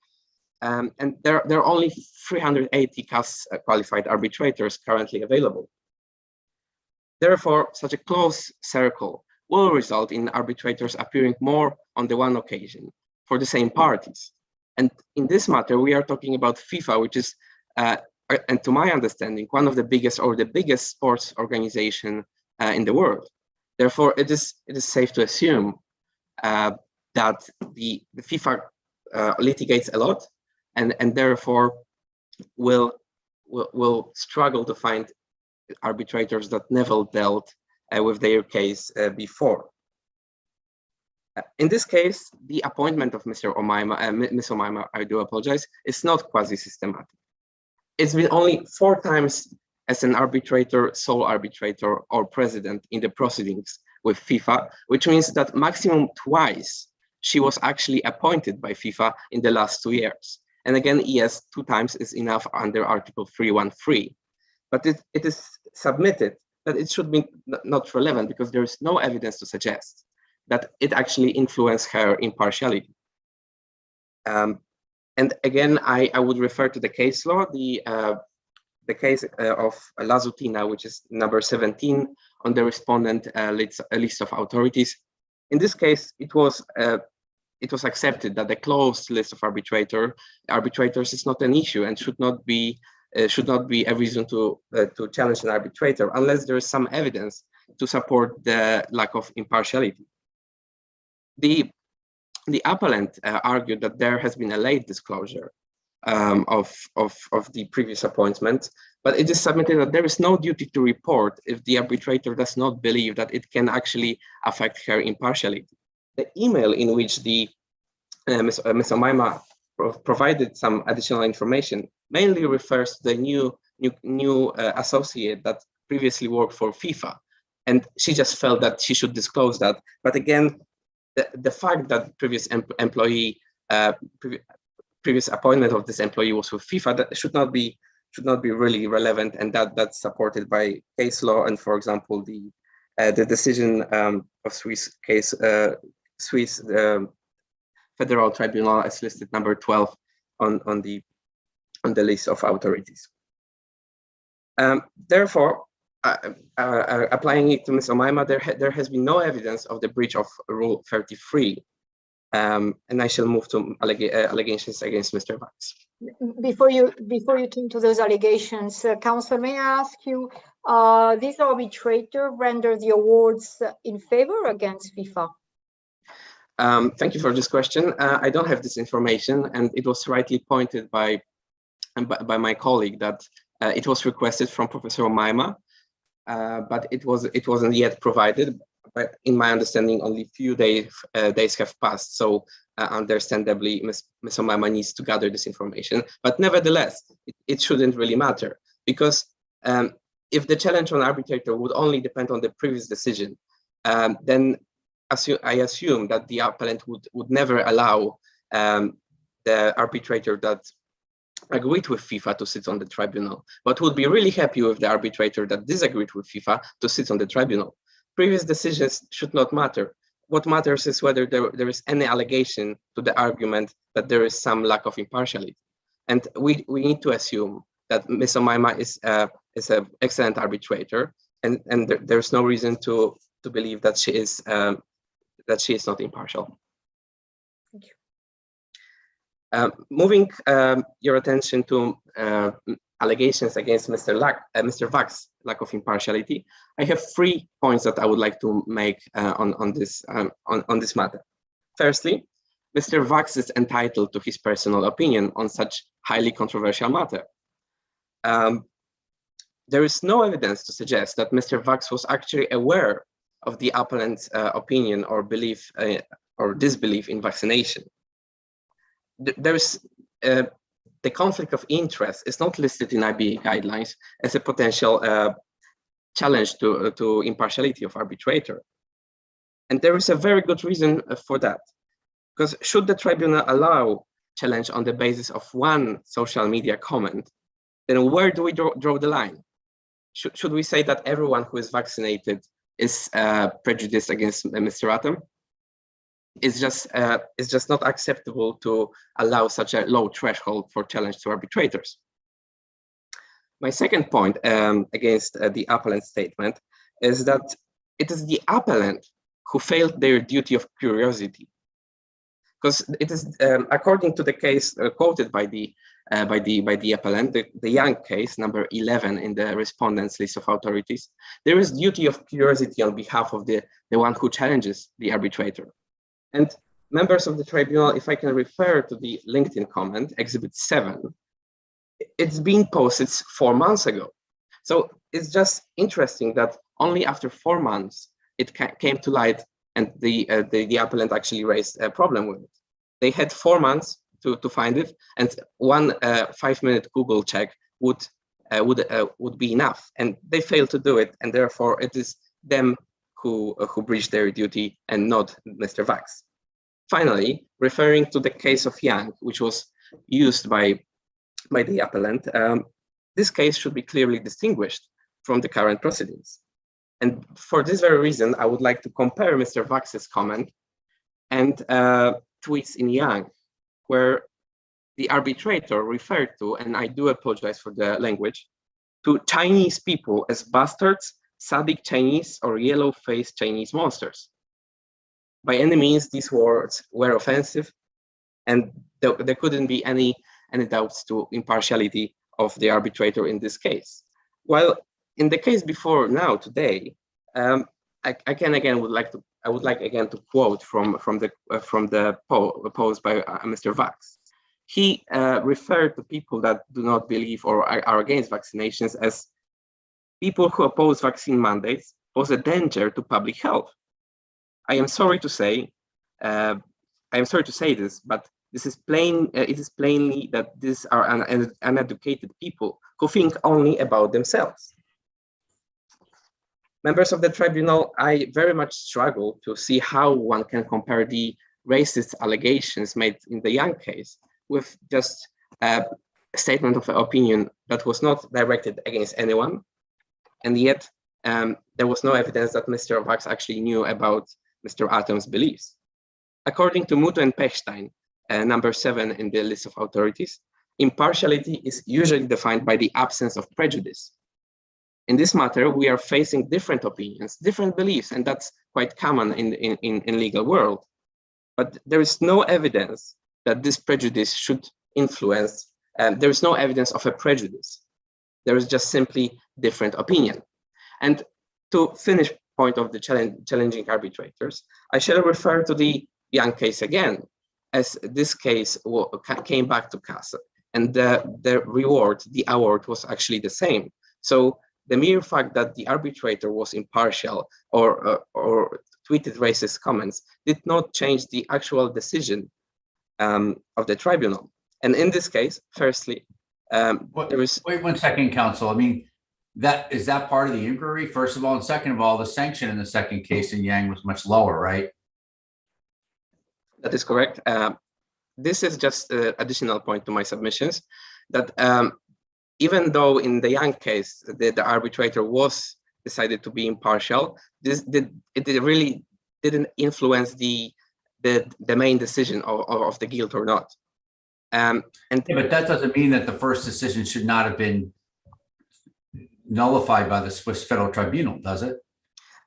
And there are only 380 CAS qualified arbitrators currently available. Therefore, such a close circle will result in arbitrators appearing more on the one occasion for the same parties. And in this matter, we are talking about FIFA, which is, and to my understanding, one of the biggest or the biggest sports organization in the world. Therefore, it is safe to assume that the FIFA litigates a lot, and therefore will struggle to find arbitrators that never dealt with their case before. In this case, the appointment of Mr. Omaima, Ms. Omaima, I do apologize, is not quasi-systematic. It's been only 4 times as an arbitrator, sole arbitrator, or president in the proceedings with FIFA, which means that maximum twice she was actually appointed by FIFA in the last 2 years. And again, yes, 2 times is enough under Article 313. But it is submitted that it should be not relevant because there is no evidence to suggest that it actually influenced her impartiality. And again, I would refer to the case law, the case of Lazutina, which is number 17 on the respondent list of authorities. In this case, it was accepted that the closed list of arbitrators is not an issue and should not be a reason to challenge an arbitrator unless there is some evidence to support the lack of impartiality. The appellant argued that there has been a late disclosure of the previous appointment, but it is submitted that there is no duty to report if the arbitrator does not believe that it can actually affect her impartiality. The email in which the Ms. Omaima provided some additional information mainly refers to the new associate that previously worked for FIFA, and she just felt that she should disclose that. But again, the fact that previous appointment of this employee was with FIFA, that should not be really relevant, and that's supported by case law. And for example, the decision of Swiss case, Swiss Federal Tribunal is listed number 12 on the list of authorities. Therefore, applying it to Ms. Omaima, there has been no evidence of the breach of Rule 33. And I shall move to allegations against Mr. Vax. Before you turn to those allegations, Counsel, may I ask you, this arbitrator rendered the awards in favor or against FIFA? Thank you for this question. I don't have this information, and it was rightly pointed by my colleague that it was requested from Professor Omaima, but it wasn't yet provided. But in my understanding, only few days have passed. So understandably, Ms. Omaima needs to gather this information. But nevertheless, it shouldn't really matter, because if the challenge on arbitrator would only depend on the previous decision, then I assume that the appellant would never allow the arbitrator that agreed with FIFA to sit on the tribunal, but would be really happy with the arbitrator that disagreed with FIFA to sit on the tribunal. Previous decisions should not matter. What matters is whether there is any allegation to the argument that there is some lack of impartiality. And we need to assume that Ms. Omaima is an excellent arbitrator, and there's no reason to believe that she is not impartial. Thank you. Moving your attention to allegations against Mr. Vax's lack of impartiality, I have 3 points that I would like to make on this matter. Firstly, Mr. Vax is entitled to his personal opinion on such highly controversial matter. There is no evidence to suggest that Mr. Vax was actually aware of the appellant's opinion or belief or disbelief in vaccination. The conflict of interest is not listed in IBA guidelines as a potential challenge to impartiality of arbitrator. And there is a very good reason for that. Because should the tribunal allow challenge on the basis of one social media comment, then where do we draw the line? Should we say that everyone who is vaccinated is prejudiced against Mr. Atom? It's just not acceptable to allow such a low threshold for challenge to arbitrators. My second point against the appellant statement is that it is the appellant who failed their duty of curiosity. Because it is, according to the case quoted by the appellant, the Young case, number 11 in the respondents list of authorities, there is duty of curiosity on behalf of the one who challenges the arbitrator. And members of the tribunal, if I can refer to the LinkedIn comment, Exhibit 7, it's been posted 4 months ago. So it's just interesting that only after 4 months, it came to light and the appellant actually raised a problem with it. They had 4 months to find it, and one 5-minute Google check would be enough, and they failed to do it, and therefore it is them who breached their duty and not Mr. Vax. Finally, referring to the case of Young, which was used by the appellant, this case should be clearly distinguished from the current proceedings. And for this very reason, I would like to compare Mr. Vax's comment and tweets in Young, where the arbitrator referred to, and I do apologize for the language, to Chinese people as bastards, Sadic Chinese, or yellow-faced Chinese monsters. By any means, these words were offensive, and there couldn't be any doubts to impartiality of the arbitrator in this case. While in the case before now today, I would like again to quote from the post by Mr. Vax. He referred to people that do not believe or are against vaccinations as people who oppose vaccine mandates pose a danger to public health. I am sorry to say this, but this is plain. It is plainly that these are uneducated people who think only about themselves. Members of the tribunal, I very much struggle to see how one can compare the racist allegations made in the Young case with just a statement of opinion that was not directed against anyone, and yet there was no evidence that Mr. Vax actually knew about Mr. Atom's beliefs. According to Mutu and Pechstein, number 7 in the list of authorities, impartiality is usually defined by the absence of prejudice. In this matter, we are facing different opinions, different beliefs, and that's quite common in legal world. But there is no evidence that this prejudice should influence, there is no evidence of a prejudice. There is just simply different opinion. And to finish point of the challenging arbitrators, I shall refer to the Young case again, as this case came back to CAS, and the award was actually the same. So the mere fact that the arbitrator was impartial or tweeted racist comments did not change the actual decision of the tribunal. And in this case, firstly, there is— Wait 1 second, counsel. I mean, is that part of the inquiry, first of all? And second of all, the sanction in the second case in Yang was much lower, right? That is correct. This is just an additional point to my submissions, that even though in the Young case, the arbitrator was decided to be impartial, it really didn't influence the main decision of the guilt or not. Yeah, but that doesn't mean that the first decision should not have been nullified by the Swiss Federal Tribunal, does it?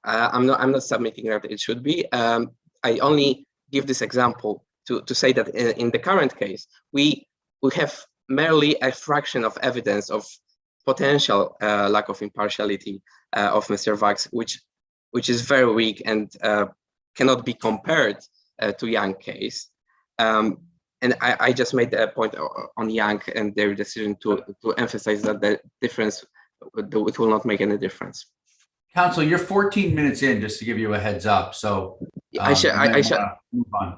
I'm not submitting that it should be. I only give this example to say that in the current case, we have merely a fraction of evidence of potential lack of impartiality of Mr. Vax, which is very weak and cannot be compared to Young case. And I just made a point on Young and their decision to emphasize that the difference, it will not make any difference. Counsel, you're 14 minutes in, just to give you a heads up. So I shall move on.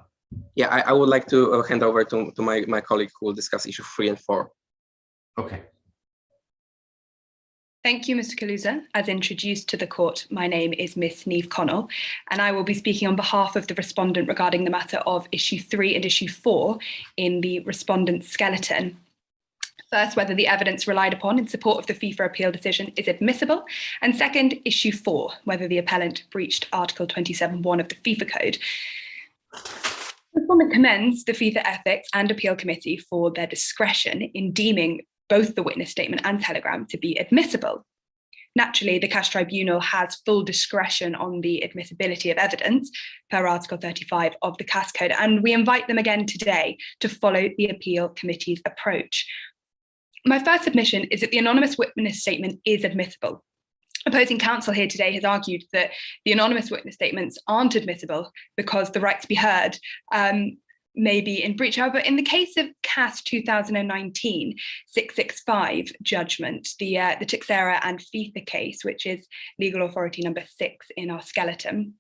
Yeah, I would like to hand over to my colleague who will discuss issue 3 and 4. Okay. Thank you, Mr. Kaluza. As introduced to the court, my name is Miss Niamh Connell, and I will be speaking on behalf of the respondent regarding the matter of issue 3 and issue 4 in the respondent's skeleton. First, whether the evidence relied upon in support of the FIFA appeal decision is admissible, and second, issue 4, whether the appellant breached Article 27.1 of the FIFA Code. The respondent commends the FIFA Ethics and Appeal Committee for their discretion in deeming both the witness statement and telegram to be admissible. Naturally, the CAS Tribunal has full discretion on the admissibility of evidence per Article 35 of the CAS Code, and we invite them again today to follow the Appeal Committee's approach. My first submission is that the anonymous witness statement is admissible. Opposing counsel here today has argued that the anonymous witness statements aren't admissible because the right to be heard may be in breach. However, in the case of CAS 2019 665 judgment, the Tixera and FIFA case, which is legal authority number 6 in our skeleton,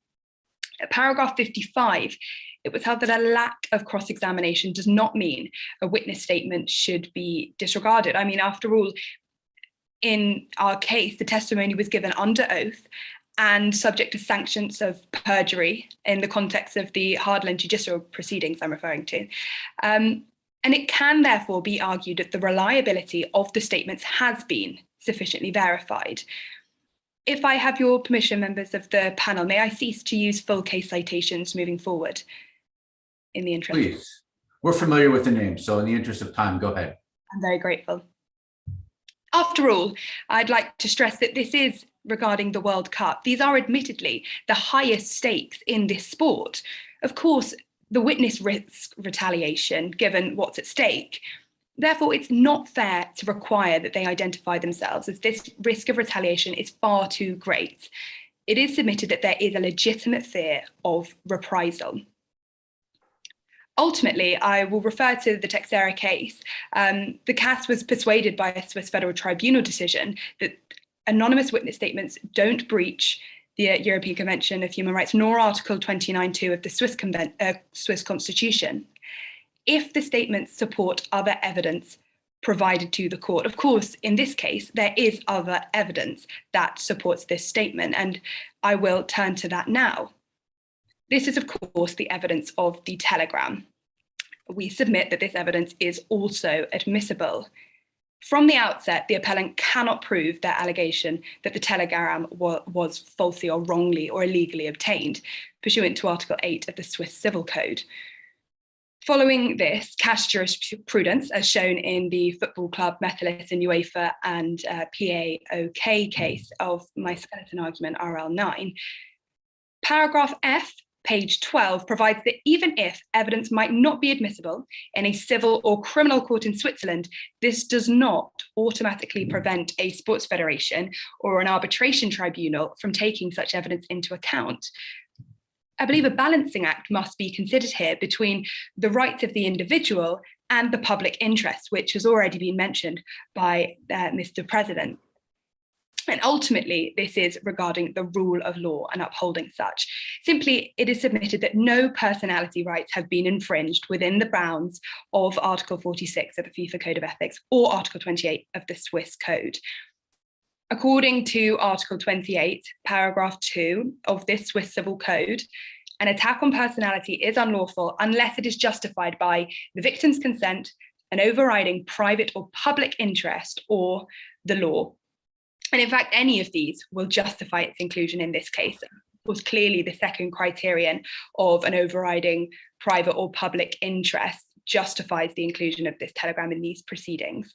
at paragraph 55, it was held that a lack of cross-examination does not mean a witness statement should be disregarded. I mean, after all, in our case, the testimony was given under oath and subject to sanctions of perjury in the context of the Hardland judicial proceedings I'm referring to. And it can therefore be argued that the reliability of the statements has been sufficiently verified. If I have your permission, members of the panel, may I cease to use full case citations moving forward in the interest? Please. We're familiar with the name, so in the interest of time, go ahead. I'm very grateful. After all, I'd like to stress that this is regarding the World Cup. These are admittedly the highest stakes in this sport. Of course, the witness risks retaliation given what's at stake. Therefore, it's not fair to require that they identify themselves, as this risk of retaliation is far too great. It is submitted that there is a legitimate fear of reprisal. Ultimately, I will refer to the Tixera case. The CAS was persuaded by a Swiss Federal Tribunal decision that anonymous witness statements don't breach the European Convention of Human Rights nor Article 29.2 of the Swiss Constitution, if the statements support other evidence provided to the court. Of course, in this case, there is other evidence that supports this statement, and I will turn to that now. This is, of course, the evidence of the telegram. We submit that this evidence is also admissible. From the outset, the appellant cannot prove their allegation that the telegram was falsely or wrongly or illegally obtained, pursuant to Article 8 of the Swiss Civil Code. Following this, CAS jurisprudence, as shown in the Football Club Methodist and UEFA and PAOK case of my skeleton argument RL9, paragraph F, page 12, provides that even if evidence might not be admissible in a civil or criminal court in Switzerland, this does not automatically prevent a sports federation or an arbitration tribunal from taking such evidence into account. I believe a balancing act must be considered here between the rights of the individual and the public interest, which has already been mentioned by Mr. President. And ultimately, this is regarding the rule of law and upholding such. Simply, it is submitted that no personality rights have been infringed within the bounds of Article 46 of the FIFA Code of Ethics or Article 28 of the Swiss Code. According to Article 28, paragraph 2 of this Swiss Civil Code, an attack on personality is unlawful unless it is justified by the victim's consent, an overriding private or public interest, or the law. And in fact, any of these will justify its inclusion in this case. Of course, clearly the second criterion of an overriding private or public interest justifies the inclusion of this telegram in these proceedings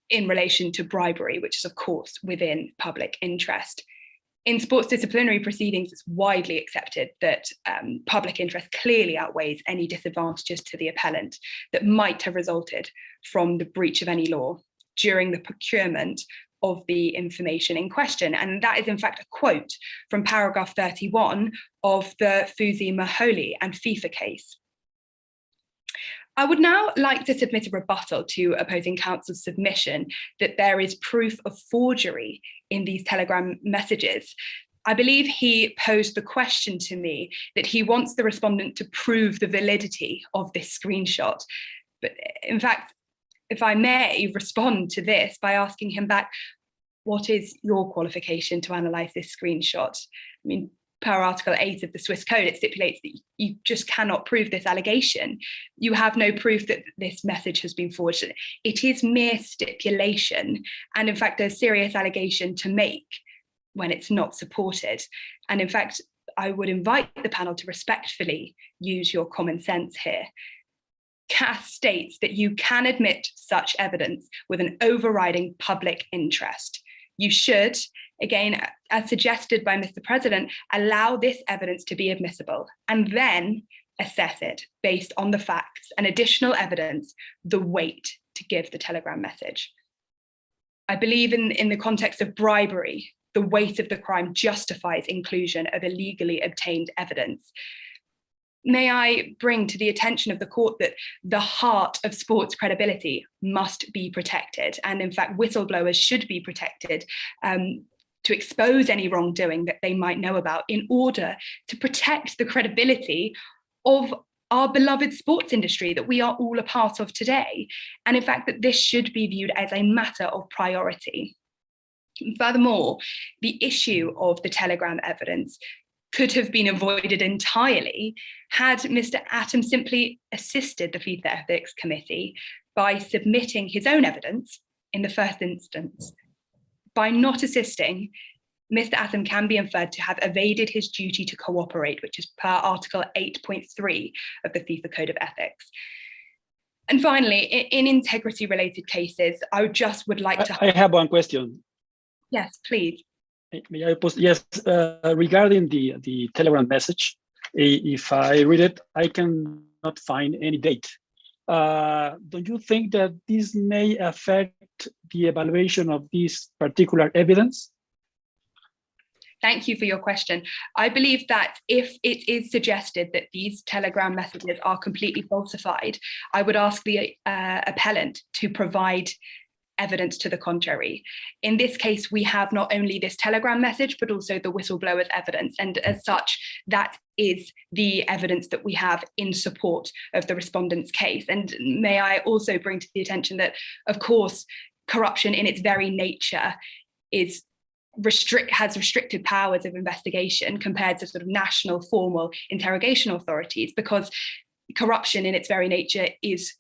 in relation to bribery, which is of course within public interest. In sports disciplinary proceedings, it's widely accepted that public interest clearly outweighs any disadvantages to the appellant that might have resulted from the breach of any law during the procurement of the information in question. And that is in fact a quote from paragraph 31 of the Fuzi Maholi and FIFA case. I would now like to submit a rebuttal to opposing counsel's submission that there is proof of forgery in these telegram messages. I believe he posed the question to me that he wants the respondent to prove the validity of this screenshot. But in fact, if I may respond to this by asking him back, what is your qualification to analyse this screenshot? I mean, per Article 8 of the Swiss Code, it stipulates that you just cannot prove this allegation. You have no proof that this message has been forged. It is mere stipulation, and in fact, a serious allegation to make when it's not supported. And in fact, I would invite the panel to respectfully use your common sense here. CAS states that you can admit such evidence with an overriding public interest. You should, again, as suggested by Mr. President, allow this evidence to be admissible and then assess it based on the facts and additional evidence, the weight to give the telegram message. I believe in the context of bribery, the weight of the crime justifies inclusion of illegally obtained evidence. May I bring to the attention of the court that the heart of sports credibility must be protected, and in fact whistleblowers should be protected to expose any wrongdoing that they might know about in order to protect the credibility of our beloved sports industry that we are all a part of today, and in fact that this should be viewed as a matter of priority. Furthermore, the issue of the telegram evidence could have been avoided entirely had Mr. Atom simply assisted the FIFA Ethics Committee by submitting his own evidence in the first instance. By not assisting, Mr. Atom can be inferred to have evaded his duty to cooperate, which is per Article 8.3 of the FIFA Code of Ethics. And finally, in integrity-related cases, I would like to... I have one question. Yes, please. May I post? Yes, regarding the telegram message, if I read it, I cannot find any date. Don't you think that this may affect the evaluation of this particular evidence? Thank you for your question. I believe that if it is suggested that these telegram messages are completely falsified, I would ask the appellant to provide evidence to the contrary. In this case, we have not only this telegram message, but also the whistleblower's evidence. And as such, that is the evidence that we have in support of the respondent's case. And may I also bring to the attention that, of course, corruption in its very nature has restricted powers of investigation compared to sort of national formal interrogation authorities, because corruption in its very nature is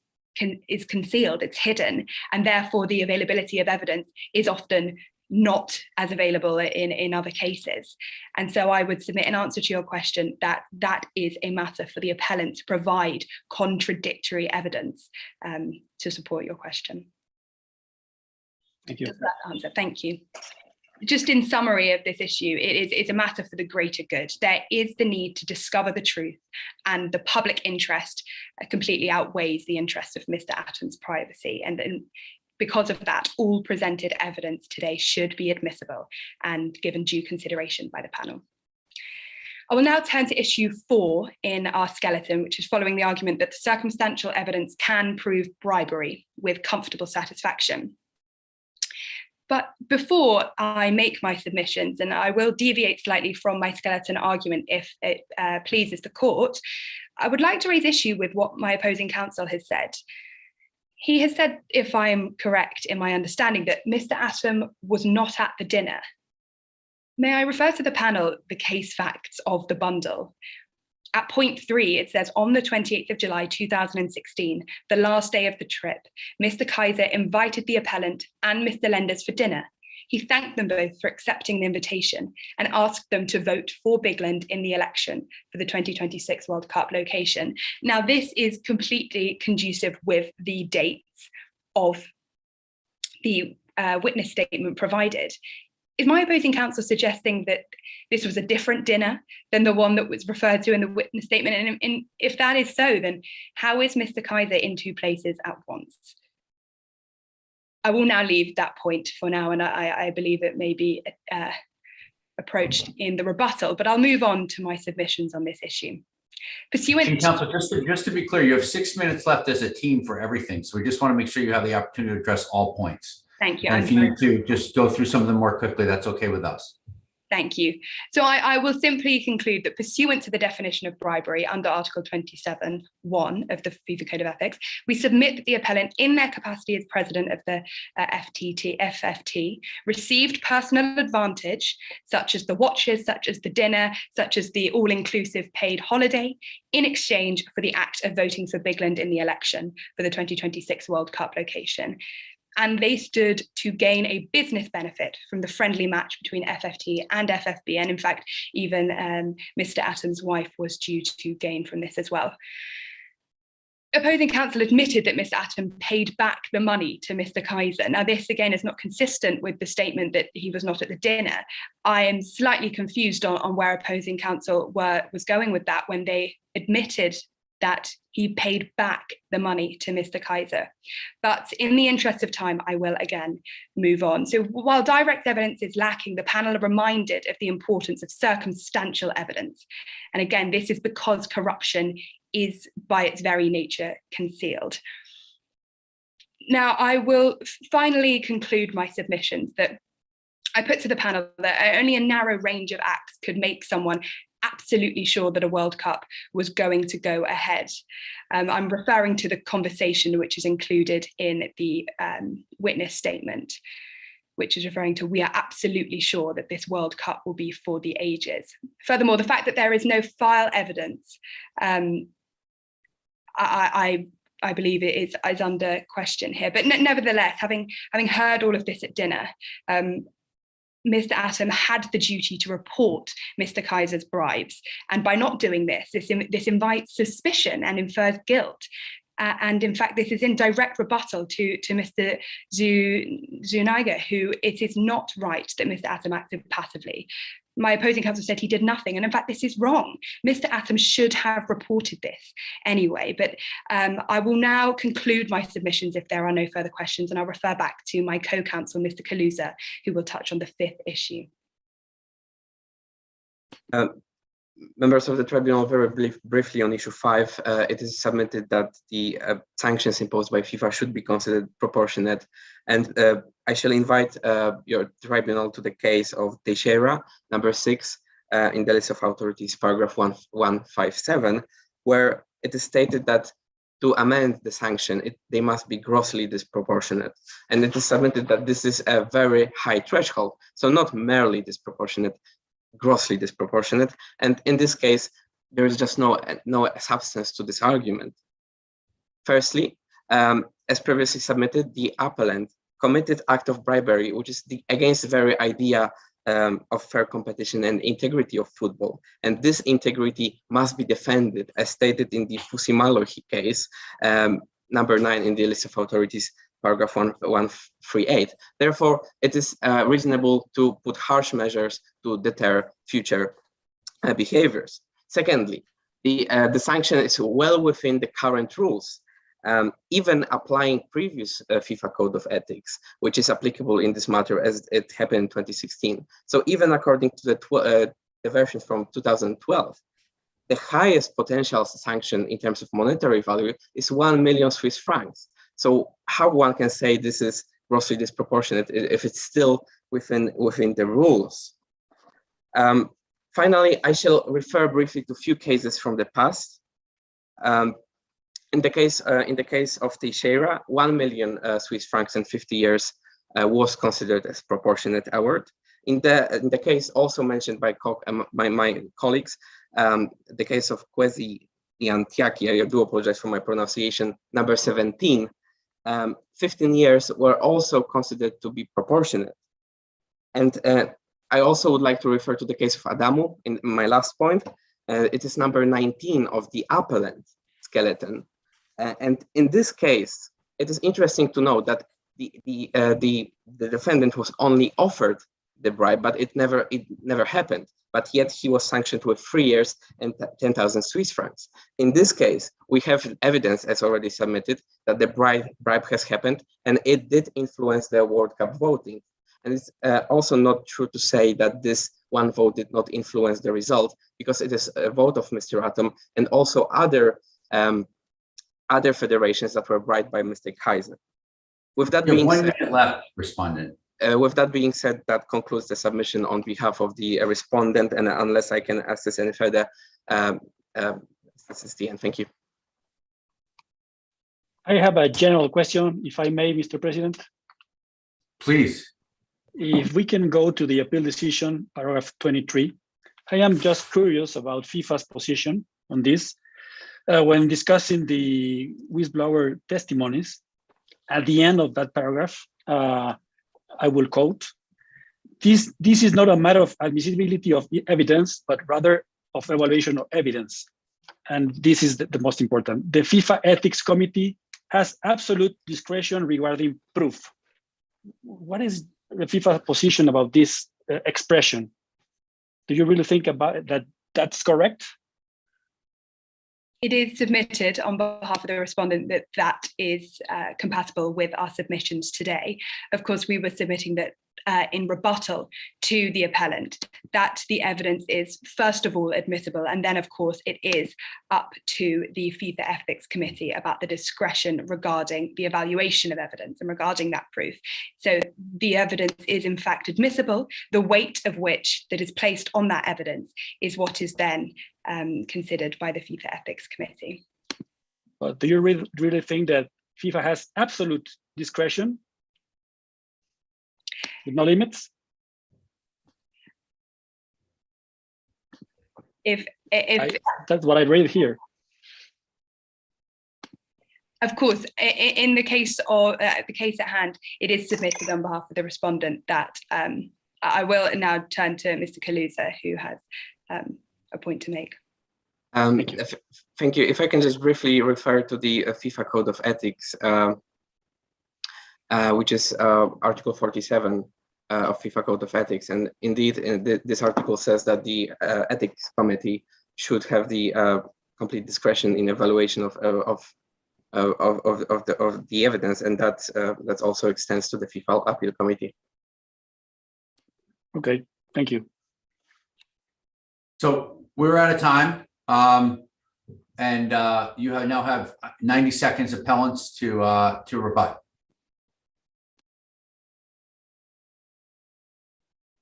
concealed, it's hidden, and therefore the availability of evidence is often not as available in other cases. And so I would submit in answer to your question that that is a matter for the appellant to provide contradictory evidence to support your question. Thank you. Does that answer? Thank you. Just in summary of this issue, it's a matter for the greater good. There is the need to discover the truth, and the public interest completely outweighs the interest of Mr. Atom's privacy. And because of that, all presented evidence today should be admissible and given due consideration by the panel. I will now turn to issue 4 in our skeleton, which is following the argument that the circumstantial evidence can prove bribery with comfortable satisfaction. But before I make my submissions, and I will deviate slightly from my skeleton argument if it pleases the court, I would like to raise issue with what my opposing counsel has said. He has said, if I am correct in my understanding, that Mr. Atom was not at the dinner. May I refer to the panel the case facts of the bundle? At point 3, it says, on the 28th of July, 2016, the last day of the trip, Mr. Kaiser invited the appellant and Mr. Lenders for dinner. He thanked them both for accepting the invitation and asked them to vote for Bigland in the election for the 2026 World Cup location. Now, this is completely conducive with the dates of the witness statement provided. Is my opposing counsel suggesting that this was a different dinner than the one that was referred to in the witness statement? And if that is so, then how is Mr. Kaiser in 2 places at once? I will now leave that point for now, and I believe it may be approached in the rebuttal, but I'll move on to my submissions on this issue. Pursuant counsel, just to be clear, you have 6 minutes left as a team for everything. So we just want to make sure you have the opportunity to address all points. Thank you. And if you need to just go through some of them more quickly, that's okay with us. Thank you. So I will simply conclude that pursuant to the definition of bribery under Article 27(1) of the FIFA Code of Ethics, we submit that the appellant, in their capacity as president of the FFT, received personal advantage, such as the watches, such as the dinner, such as the all-inclusive paid holiday, in exchange for the act of voting for Bigland in the election for the 2026 World Cup location. And they stood to gain a business benefit from the friendly match between FFT and FFB. And in fact, even Mr. Atom's wife was due to gain from this as well. Opposing counsel admitted that Mr. Atom paid back the money to Mr. Kaiser. Now, this again is not consistent with the statement that he was not at the dinner. I am slightly confused on where opposing counsel was going with that when they admitted that he paid back the money to Mr. Kaiser. But in the interest of time, I will again move on. So while direct evidence is lacking, the panel are reminded of the importance of circumstantial evidence. And again, this is because corruption is by its very nature concealed. Now, I will finally conclude my submissions that I put to the panel that only a narrow range of acts could make someone absolutely sure that a World Cup was going to go ahead. I'm referring to the conversation which is included in the witness statement, which is referring to, we are absolutely sure that this World Cup will be for the ages. Furthermore, the fact that there is no file evidence, I believe it is under question here. But nevertheless, having heard all of this at dinner, Mr. Atom had the duty to report Mr. Kaiser's bribes. And by not doing this, this invites suspicion and infers guilt. And in fact, this is in direct rebuttal to Mr. Zuniga, who it is not right that Mr. Atom acted passively. My opposing counsel said he did nothing. And in fact, this is wrong. Mr. Atom should have reported this anyway. But I will now conclude my submissions if there are no further questions. And I'll refer back to my co-counsel, Mr. Kaluza, who will touch on the fifth issue. Members of the tribunal, very briefly on issue 5, it is submitted that the sanctions imposed by FIFA should be considered proportionate. And I shall invite your tribunal to the case of Teixeira, number 6, in the list of authorities, paragraph 157, where it is stated that to amend the sanction, they must be grossly disproportionate. And it is submitted that this is a very high threshold, so not merely disproportionate, grossly disproportionate. And in this case, there is just no substance to this argument. Firstly, as previously submitted, the appellant committed act of bribery, which is against the very idea of fair competition and integrity of football. And this integrity must be defended, as stated in the Fusimalo case, number 9 in the list of authorities, paragraph 138. Therefore, it is reasonable to put harsh measures to deter future behaviors. Secondly, the sanction is well within the current rules, even applying previous FIFA Code of Ethics, which is applicable in this matter as it happened in 2016. So even according to the version from 2012, the highest potential sanction in terms of monetary value is 1 million Swiss francs. So how one can say this is grossly disproportionate if it's still within the rules? Finally, I shall refer briefly to a few cases from the past. In the case of Teixeira, 1 million Swiss francs and 50 years was considered as proportionate award. In the case also mentioned by my colleagues, the case of Kwesi Iantiaki, I do apologize for my pronunciation, number 17, 15 years were also considered to be proportionate. And I also would like to refer to the case of Adamu in my last point. It is number 19 of the appellant skeleton. And in this case, it is interesting to know that the defendant was only offered the bribe, but it never happened. But yet he was sanctioned with 3 years and 10,000 Swiss francs. In this case, we have evidence, as already submitted, that the bribe has happened, and it did influence the World Cup voting. And it's also not true to say that this one vote did not influence the result, because it is a vote of Mr. Atom and also other federations that were bribed by Mr. Kaiser. With that being 1 minute left, respondent. With that being said, that concludes the submission on behalf of the respondent, and unless I can access any further, this is the end. Thank you. I have a general question, if I may, Mr. President. Please. If we can go to the appeal decision, paragraph 23, I am just curious about FIFA's position on this. When discussing the whistleblower testimonies, at the end of that paragraph, I will quote, this is not a matter of admissibility of evidence, but rather of evaluation of evidence. and this is the most important, the FIFA Ethics Committee has absolute discretion regarding proof. What is the FIFA position about this expression? Do you really think about that that's correct? It is submitted on behalf of the respondent that is compatible with our submissions today. Of course, we were submitting that in rebuttal to the appellant, that the evidence is first of all admissible, and then of course it is up to the FIFA Ethics Committee about the discretion regarding the evaluation of evidence and regarding that proof. So the evidence is in fact admissible, the weight of which that is placed on that evidence is what is then considered by the FIFA Ethics Committee. But do you really think that FIFA has absolute discretion with no limits? That's what I read here. Of course, in the case of the case at hand, it is submitted on behalf of the respondent that I will now turn to Mr. Kaluza, who has a point to make. Thank you. If I can just briefly refer to the FIFA Code of Ethics, which is Article 47 of FIFA Code of Ethics. And indeed, this article says that the Ethics Committee should have the complete discretion in evaluation of the evidence, and that also extends to the FIFA Appeal Committee. Okay, thank you. So we're out of time, and you now have 90 seconds, appellants, to rebut.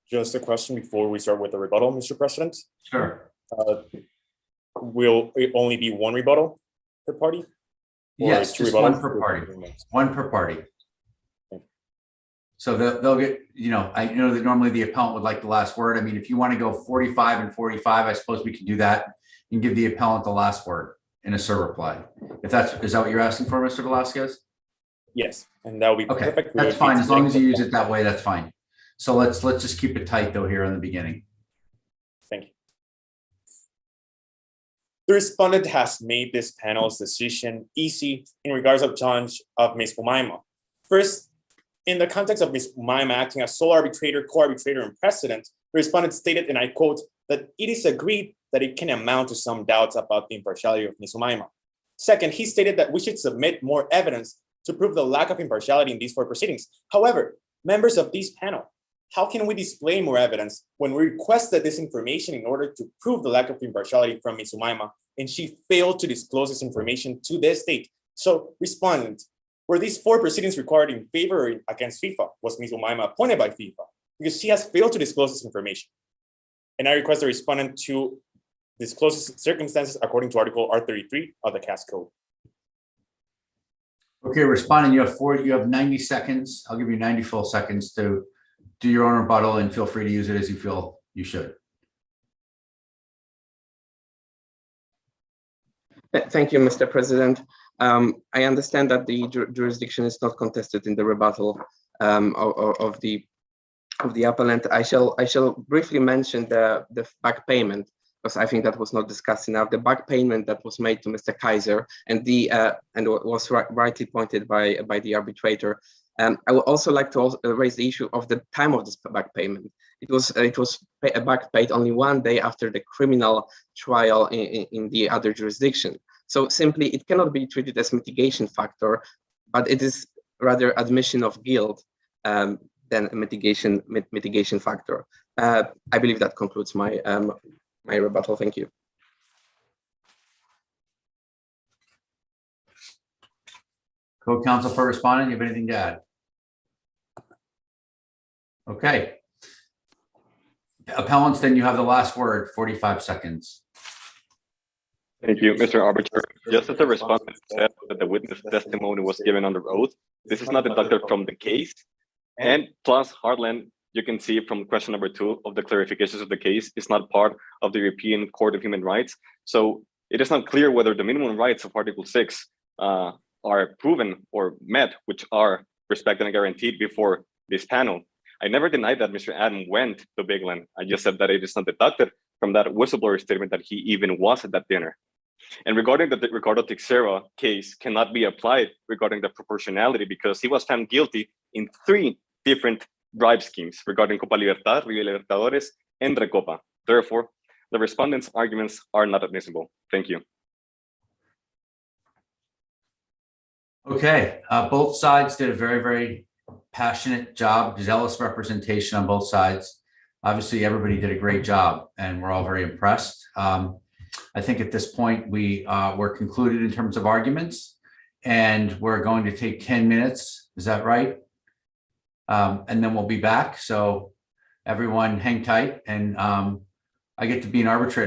Just a question before we start with the rebuttal, Mr. President. Sure. Will it only be one rebuttal per party? Yes, just one per party. One per party. So they'll get, I know that normally the appellant would like the last word. I mean, if you want to go 45 and 45, I suppose we can do that and give the appellant the last word in a SIR reply. Is that what you're asking for, Mr. Velasquez? Yes, and that will be perfect. That's fine. As long as you use it that way, that's fine. So let's just keep it tight though here in the beginning. Thank you. The respondent has made this panel's decision easy in regards of challenge of Ms. Umaima. First, in the context of Ms. Umaima acting as sole arbitrator, co-arbitrator, and precedent, the respondent stated, and I quote, that it is agreed that it can amount to some doubts about the impartiality of Ms. Umaima. Second, he stated that we should submit more evidence to prove the lack of impartiality in these 4 proceedings. However, members of this panel, how can we display more evidence when we requested this information in order to prove the lack of impartiality from Ms. Umaima, and she failed to disclose this information to this date? So, respondent, were these 4 proceedings required in favor or against FIFA? Was Ms. Umaima appointed by FIFA? Because she has failed to disclose this information. And I request the respondent to disclose circumstances according to Article R33 of the CAS Code. Okay, respondent, you have 90 seconds. I'll give you 90 full seconds to do your own rebuttal, and feel free to use it as you feel you should. Thank you, Mr. President. I understand that the jurisdiction is not contested in the rebuttal of the appellant. I shall briefly mention the back payment, because I think that was not discussed enough. The back payment that was made to Mr. Kaiser and was rightly pointed by the arbitrator. I would also like to raise the issue of the time of this back payment. It was back paid only 1 day after the criminal trial in the other jurisdiction. So simply, it cannot be treated as mitigation factor, but it is rather admission of guilt than a mitigation factor. I believe that concludes my my rebuttal. Thank you. Co-counsel for respondent, you have anything to add? Okay. Appellants, then you have the last word, 45 seconds. Thank you, Mr. Arbiter. Just as the respondent said that the witness testimony was given under oath, this is not deducted from the case. And plus, Heartland, you can see from question number 2 of the clarifications of the case, is not part of the European Court of Human Rights. So it is not clear whether the minimum rights of Article 6 are proven or met, which are respected and guaranteed before this panel. I never denied that Mr. Adam went to Bigland. I just said that it is not deducted from that whistleblower statement that he even was at that dinner. And regarding the Ricardo Teixeira case cannot be applied regarding the proportionality because he was found guilty in 3 different bribe schemes regarding Copa Libertad, Liga Libertadores, and Recopa. Therefore, the respondents' arguments are not admissible. Thank you. Okay, both sides did a very, very passionate job, zealous representation on both sides. Obviously, everybody did a great job, and we're all very impressed. I think at this point, we're concluded in terms of arguments, and we're going to take 10 minutes. Is that right? And then we'll be back. So everyone hang tight, and I get to be an arbitrator.